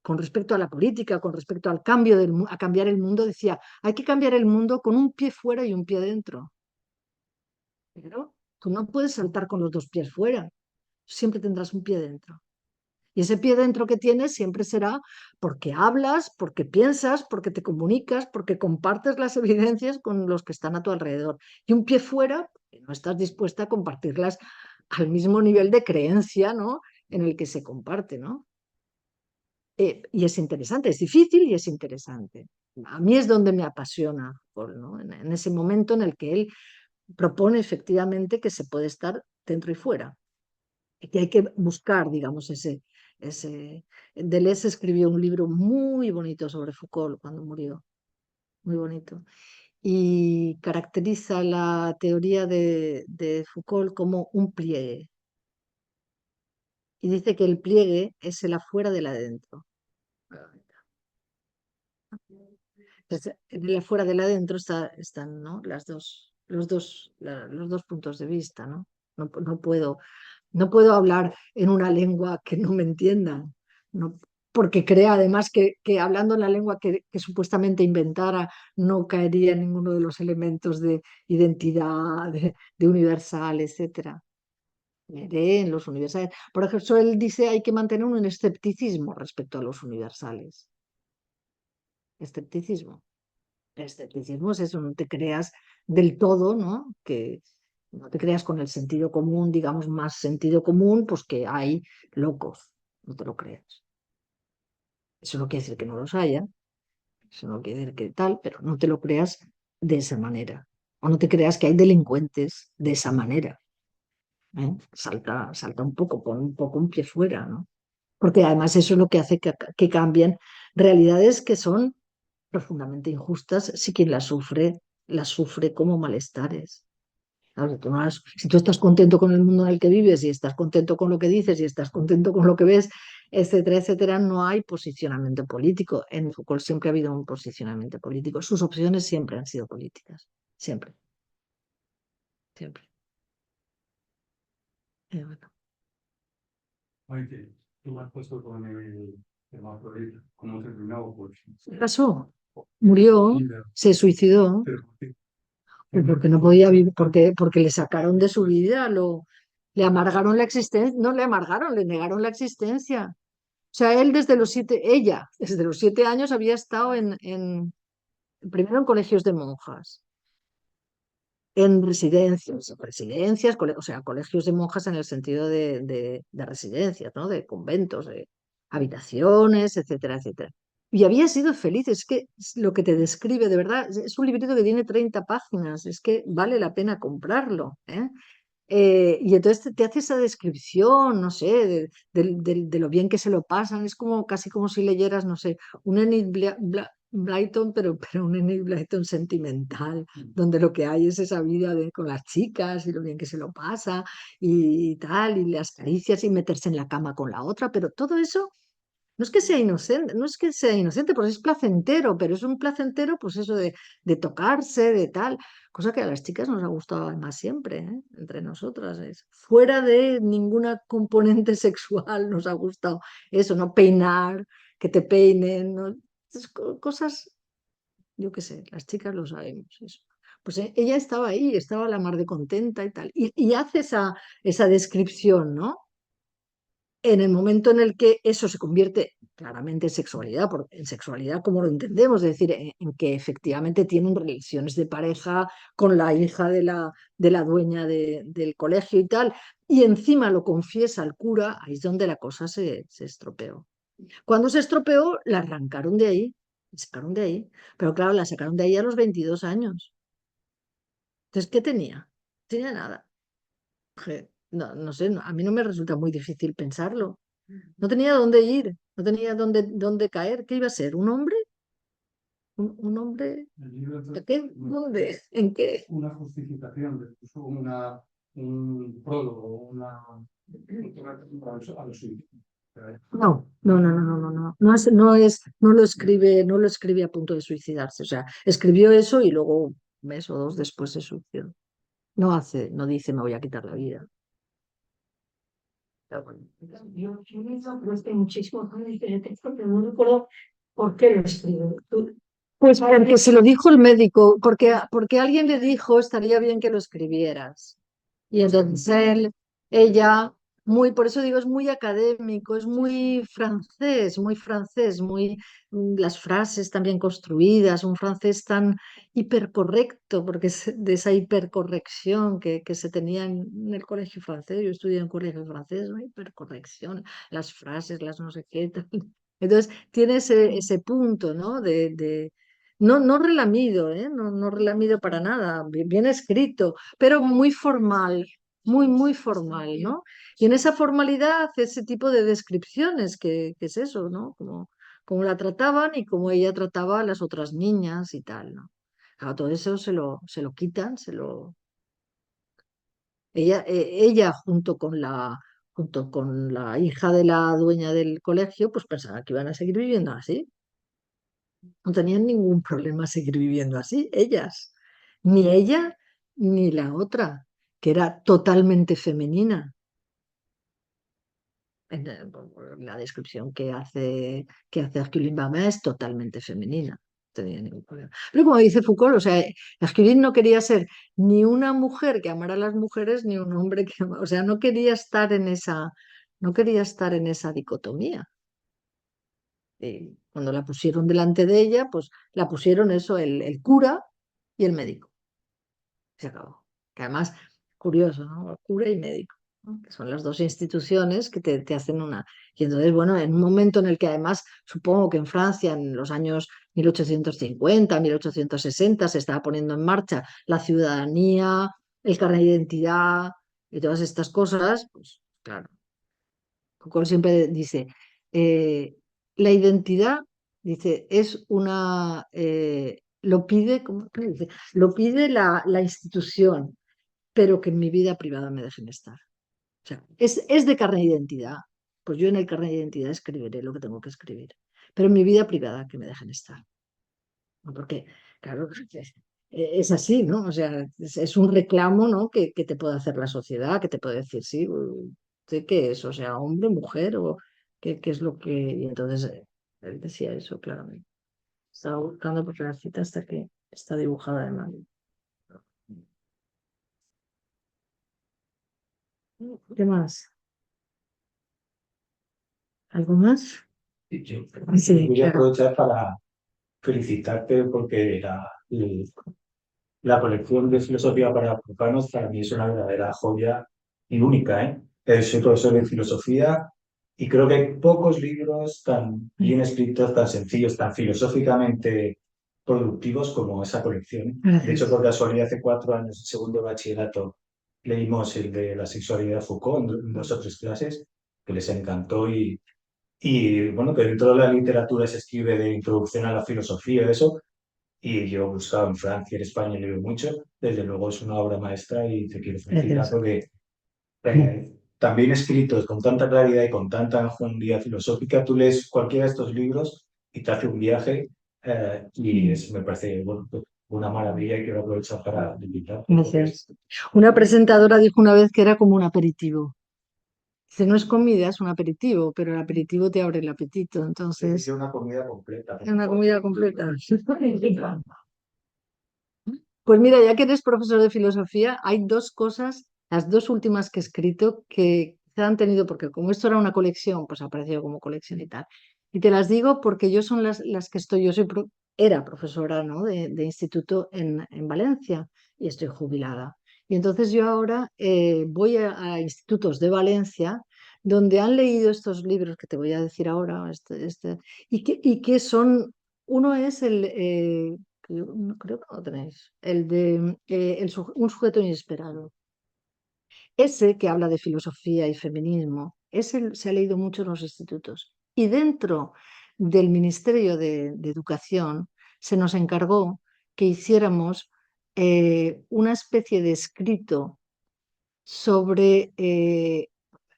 con respecto a la política, con respecto al cambio a cambiar el mundo, decía, hay que cambiar el mundo con un pie fuera y un pie dentro. Pero tú no puedes saltar con los dos pies fuera, siempre tendrás un pie dentro. Y ese pie dentro que tienes siempre será porque hablas, porque piensas, porque te comunicas, porque compartes las evidencias con los que están a tu alrededor. Y un pie fuera, porque no estás dispuesta a compartirlas al mismo nivel de creencia, ¿no? En el que se comparte, ¿no? Y es interesante, es difícil y es interesante. A mí es donde me apasiona Paul, ¿no? En ese momento en el que él propone efectivamente que se puede estar dentro y fuera y que hay que buscar, digamos, ese... Deleuze escribió un libro muy bonito sobre Foucault cuando murió, muy bonito, y caracteriza la teoría de Foucault como un pliegue, y dice que el pliegue es el afuera del adentro. Entonces, en el afuera del adentro están, ¿no? Los dos puntos de vista, ¿no? No puedo hablar en una lengua que no me entiendan, no, porque crea además que hablando en la lengua que supuestamente inventara no caería en ninguno de los elementos de identidad, de universal, etcétera. Cree en los universales. Por ejemplo, él dice hay que mantener un escepticismo respecto a los universales. Escepticismo. El escepticismo es eso, no te creas del todo, ¿no? Que no te creas con el sentido común, digamos, más sentido común, pues que hay locos, no te lo creas. Eso no quiere decir que no los haya, eso no quiere decir que tal, pero no te lo creas de esa manera. O no te creas que hay delincuentes de esa manera. ¿Eh? Salta un poco, pon un poco un pie fuera, ¿no? porque además eso es lo que hace que cambien realidades que son profundamente injustas si quien las sufre como malestares. Claro, si tú estás contento con el mundo en el que vives y estás contento con lo que dices y estás contento con lo que ves, etcétera, etcétera, no hay posicionamiento político. En Foucault siempre ha habido un posicionamiento político. Sus opciones siempre han sido políticas. Siempre, siempre. Bueno.
Oye, tú me has puesto con el hermafrodita. ¿Cómo terminó? Pues,
¿Qué pasó? Murió, se suicidó, porque no podía vivir, porque le sacaron de su vida, le amargaron la existencia, no le amargaron, le negaron la existencia. O sea, ella, desde los 7 años había estado primero en colegios de monjas, en residencias, o sea, colegios de monjas en el sentido de residencias, ¿no? De conventos, de habitaciones, etcétera, etcétera. Y había sido feliz, es que es lo que te describe, de verdad, es un librito que tiene 30 páginas, es que vale la pena comprarlo, ¿eh? Y entonces te hace esa descripción, no sé, de lo bien que se lo pasan. Es como casi como si leyeras, no sé, un Enid Blyton, pero un Enid Blyton sentimental, donde lo que hay es esa vida con las chicas y lo bien que se lo pasa y tal, y las caricias y meterse en la cama con la otra, pero todo eso no es que sea inocente, no es que sea inocente, pues es placentero, pero es un placentero, pues eso de tocarse, de tal, cosa que a las chicas nos ha gustado además siempre, ¿eh? Entre nosotras. Fuera de ninguna componente sexual nos ha gustado eso, no peinar, que te peinen, ¿no? Cosas, yo qué sé, las chicas lo sabemos, eso. Pues ella estaba ahí, estaba a la mar de contenta y tal, y hace esa descripción, ¿no? En el momento en el que eso se convierte claramente en sexualidad, en sexualidad como lo entendemos, es decir, en que efectivamente tienen relaciones de pareja con la hija de la dueña del colegio y tal, y encima lo confiesa al cura, ahí es donde la cosa se estropeó. Cuando se estropeó, la arrancaron de ahí, la sacaron de ahí, pero claro, la sacaron de ahí a los 22 años. Entonces, ¿qué tenía? No tenía nada. No, no sé, a mí no me resulta muy difícil pensarlo. No tenía dónde ir, no tenía dónde caer. ¿Qué iba a ser? ¿Un hombre? ¿Un hombre? ¿De qué? ¿Dónde? ¿En qué?
una justificación, un prólogo, a los suicidios.
No, no, no, no, no, no, no. No lo escribe a punto de suicidarse. O sea, escribió eso y luego un mes o dos después se suicidó. No dice me voy a quitar la vida.
Yo he visto, pero es que hay muchísimos diferentes, porque no recuerdo por qué lo escribe.
Pues porque se lo dijo el médico, porque alguien le dijo estaría bien que lo escribieras. Y entonces ella, por eso digo, es muy académico, es muy francés, las frases tan bien construidas, un francés tan hipercorrecto, porque es de esa hipercorrección que se tenía en el colegio francés. Yo estudié en un colegio francés, ¿no? Hipercorrección, las frases, las no sé qué, tal. Entonces tiene ese punto, ¿no? No relamido, ¿eh? No relamido para nada, bien escrito, pero muy formal, muy formal, ¿no? Y en esa formalidad hace ese tipo de descripciones, que es eso, ¿no? Como la trataban y como ella trataba a las otras niñas y tal, ¿no? Claro, todo eso se lo quitan, ella junto con la hija de la dueña del colegio, pues pensaba que iban a seguir viviendo así. No tenían ningún problema seguir viviendo así, ellas. Ni ella ni la otra, que era totalmente femenina. La descripción que hace Hercule Bama es totalmente femenina. No tenía ningún problema. Pero como dice Foucault, o sea, Hercule no quería ser ni una mujer que amara a las mujeres, ni un hombre que amara. O sea, no quería estar en esa dicotomía. Cuando la pusieron delante de ella, pues la pusieron eso, el cura y el médico. Se acabó. Que además, curioso, ¿no? Cura y médico, ¿no? Que son las dos instituciones que te hacen una. Y entonces, bueno, en un momento en el que además, supongo que en Francia, en los años 1850, 1860, se estaba poniendo en marcha la ciudadanía, el carnet de identidad y todas estas cosas, pues claro. Foucault siempre dice, la identidad, dice, es una, lo pide, ¿cómo dice? Lo pide la institución, pero que en mi vida privada me dejen estar. O sea, es de carne de identidad. Pues yo en el carnet de identidad escribiré lo que tengo que escribir, pero en mi vida privada que me dejen estar. Porque, claro, es así, ¿no? O sea, es un reclamo, ¿no? Que te puede hacer la sociedad, que te puede decir, sí, ¿usted qué es? O sea, hombre, mujer, o qué es lo que... Y entonces él decía eso claramente. Estaba buscando porque la cita hasta que está dibujada de mal. ¿Qué más? ¿Algo más?
Sí, yo
Sí,
voy a
claro.
aprovechar para felicitarte porque la colección de filosofía para profanos para mí es una verdadera joya y única, ¿eh? Soy profesor de filosofía y creo que hay pocos libros tan bien escritos, tan sencillos, tan filosóficamente productivos como esa colección. De hecho,
Gracias.
por casualidad, hace 4 años, en segundo de bachillerato, leímos el de la sexualidad de Foucault en 2 o 3 clases, que les encantó y bueno, que dentro de la literatura se escribe de introducción a la filosofía, eso, y yo he buscado en Francia, en España, y leo mucho. Desde luego es una obra maestra y te quiero felicitar
Gracias.
porque también escritos con tanta claridad y con tanta enjundia filosófica, tú lees cualquiera de estos libros y te hace un viaje y eso me parece bueno, pues, una maravilla y quiero aprovechar para felicitarte.
Gracias. Una presentadora dijo una vez que era como un aperitivo. Dice, no es comida, es un aperitivo, pero el aperitivo te abre el apetito, entonces
Es una comida completa.
es una comida completa. Pues mira, ya que eres profesor de filosofía, hay dos cosas, las dos últimas que he escrito, que se han tenido, porque como esto era una colección, pues ha aparecido como colección y tal. Y te las digo porque yo son las que estoy, era profesora, ¿no? de instituto en Valencia y estoy jubilada. Y entonces yo ahora voy a institutos de Valencia donde han leído estos libros que te voy a decir ahora, y que son, uno es creo que no lo tenéis, el de un sujeto inesperado. Ese que habla de filosofía y feminismo, ese se ha leído mucho en los institutos. Y dentro del Ministerio de Educación se nos encargó que hiciéramos una especie de escrito sobre...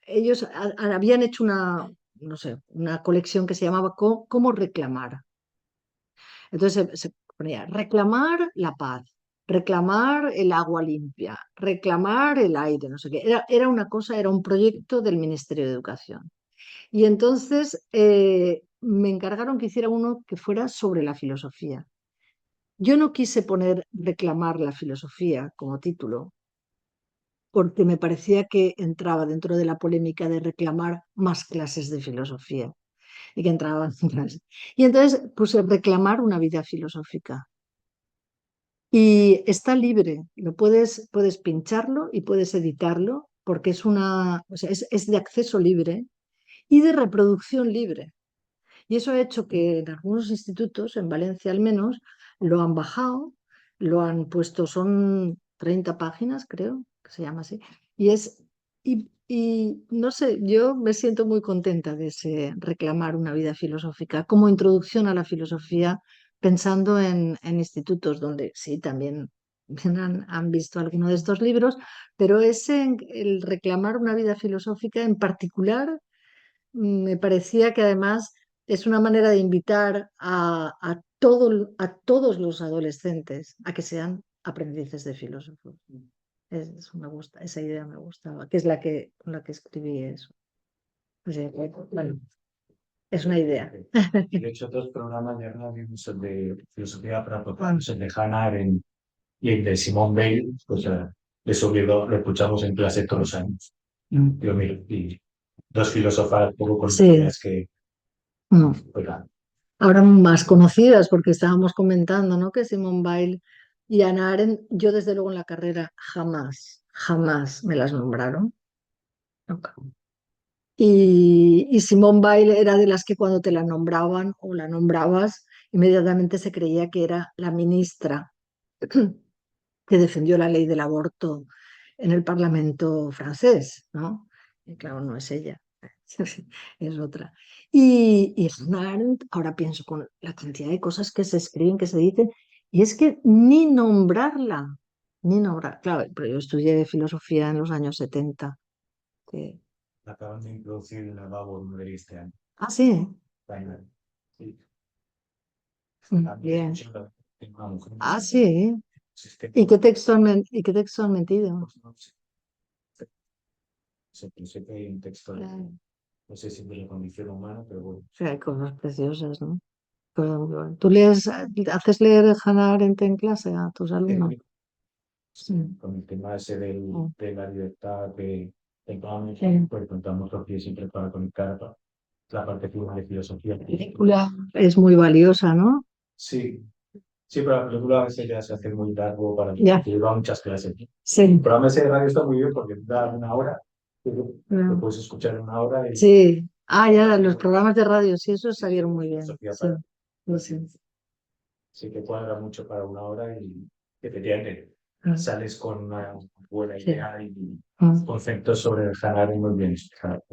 ellos habían hecho una, no sé, una colección que se llamaba ¿Cómo reclamar? Entonces se ponía reclamar la paz, reclamar el agua limpia, reclamar el aire, no sé qué. Era una cosa, era un proyecto del Ministerio de Educación. Y entonces me encargaron que hiciera uno que fuera sobre la filosofía. Yo no quise poner reclamar la filosofía como título, porque me parecía que entraba dentro de la polémica de reclamar más clases de filosofía y que entraban. Y entonces puse reclamar una vida filosófica. Y está libre, puedes pincharlo y puedes editarlo porque o sea, es de acceso libre y de reproducción libre. Y eso ha hecho que en algunos institutos, en Valencia al menos, lo han bajado, lo han puesto, son 30 páginas, creo, que se llama así. Y no sé, yo me siento muy contenta de ese reclamar una vida filosófica como introducción a la filosofía, pensando en institutos donde sí, también han visto alguno de estos libros, pero el reclamar una vida filosófica en particular me parecía que además es una manera de invitar a todos los adolescentes a que sean aprendices de filósofos. Me gusta, esa idea me gustaba, que es con la que escribí eso. O sea, bueno, es una idea.
Y de hecho, otros programas de radio, el de filosofía para profanos, el de Hannah Arendt y el de Simone Weil, pues les obligó, lo escuchamos en clase todos los años. Yo, mira, y dos filósofas poco
Sí.
conocidas que,
Mm.
pues,
Ahora más conocidas, porque estábamos comentando, ¿no? Que Simone Weil y Hannah Arendt, yo desde luego en la carrera jamás me las nombraron. Nunca. Y Simone Weil era de las que cuando te la nombraban o la nombrabas, inmediatamente se creía que era la ministra que defendió la ley del aborto en el Parlamento francés, ¿no? Y claro, no es ella. Es otra. Y Hannah Arendt, ahora pienso con la cantidad de cosas que se escriben, que se dicen, y es que ni nombrar, claro, pero yo estudié filosofía en los años 70. que-
Acaban de introducir en el lavabo en Madrid este año.
Ah, sí,
Sí.
bien.
Tengo una mujer.
Ah, sí.
Sistema.
¿Y qué texto han metido?
Pues no sé. Sé que hay un texto, no sé si de la condición humana, pero bueno.
Sí, hay cosas preciosas, ¿no? Cosas muy buenas. ¿Tú haces leer Hannah Arendt en clase a tus alumnos? Sí.
Con el tema ese
Mm.
de la libertad que tengamos,
Sí.
pues contamos lo que siempre para conectar la parte final de filosofía.
La película es muy valiosa, ¿no?
Sí, sí, pero la película a veces ya se hace muy largo para mí,
Ya.
que lleva muchas clases. El
Sí.
programa ese de radio está muy bien porque da una hora, lo
Mm.
puedes escuchar en una hora y
Sí. Ah, ya, los programas de radio, sí, esos salieron muy bien.
filosofía
Sí.
para,
Sí.
sí que cuadra mucho para una hora y efectivamente
Ah,
sales con una buena
sí.
idea y
Ah,
conceptos sobre el Hannah muy bien explicados.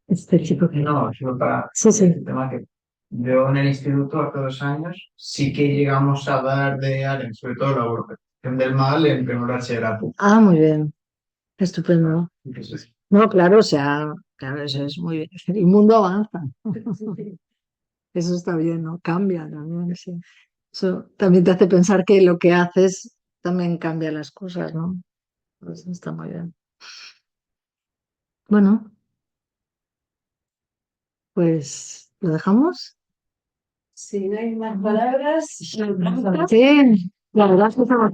este chico que...
No, yo para
Sí, sí.
el tema que yo en el instituto hace 2 años sí que llegamos a dar de Allen, sobre todo la evolución del mal en primer bachillerato.
Ah, muy bien. Estupendo.
Entonces,
No, claro, o sea, claro, eso es muy bien. El mundo avanza. Eso está bien, ¿no? Cambia también, sí. Eso también te hace pensar que lo que haces también cambia las cosas, ¿no? Pues está muy bien. Bueno, pues ¿lo dejamos?
Si no hay más palabras,
Sí, la verdad es que estamos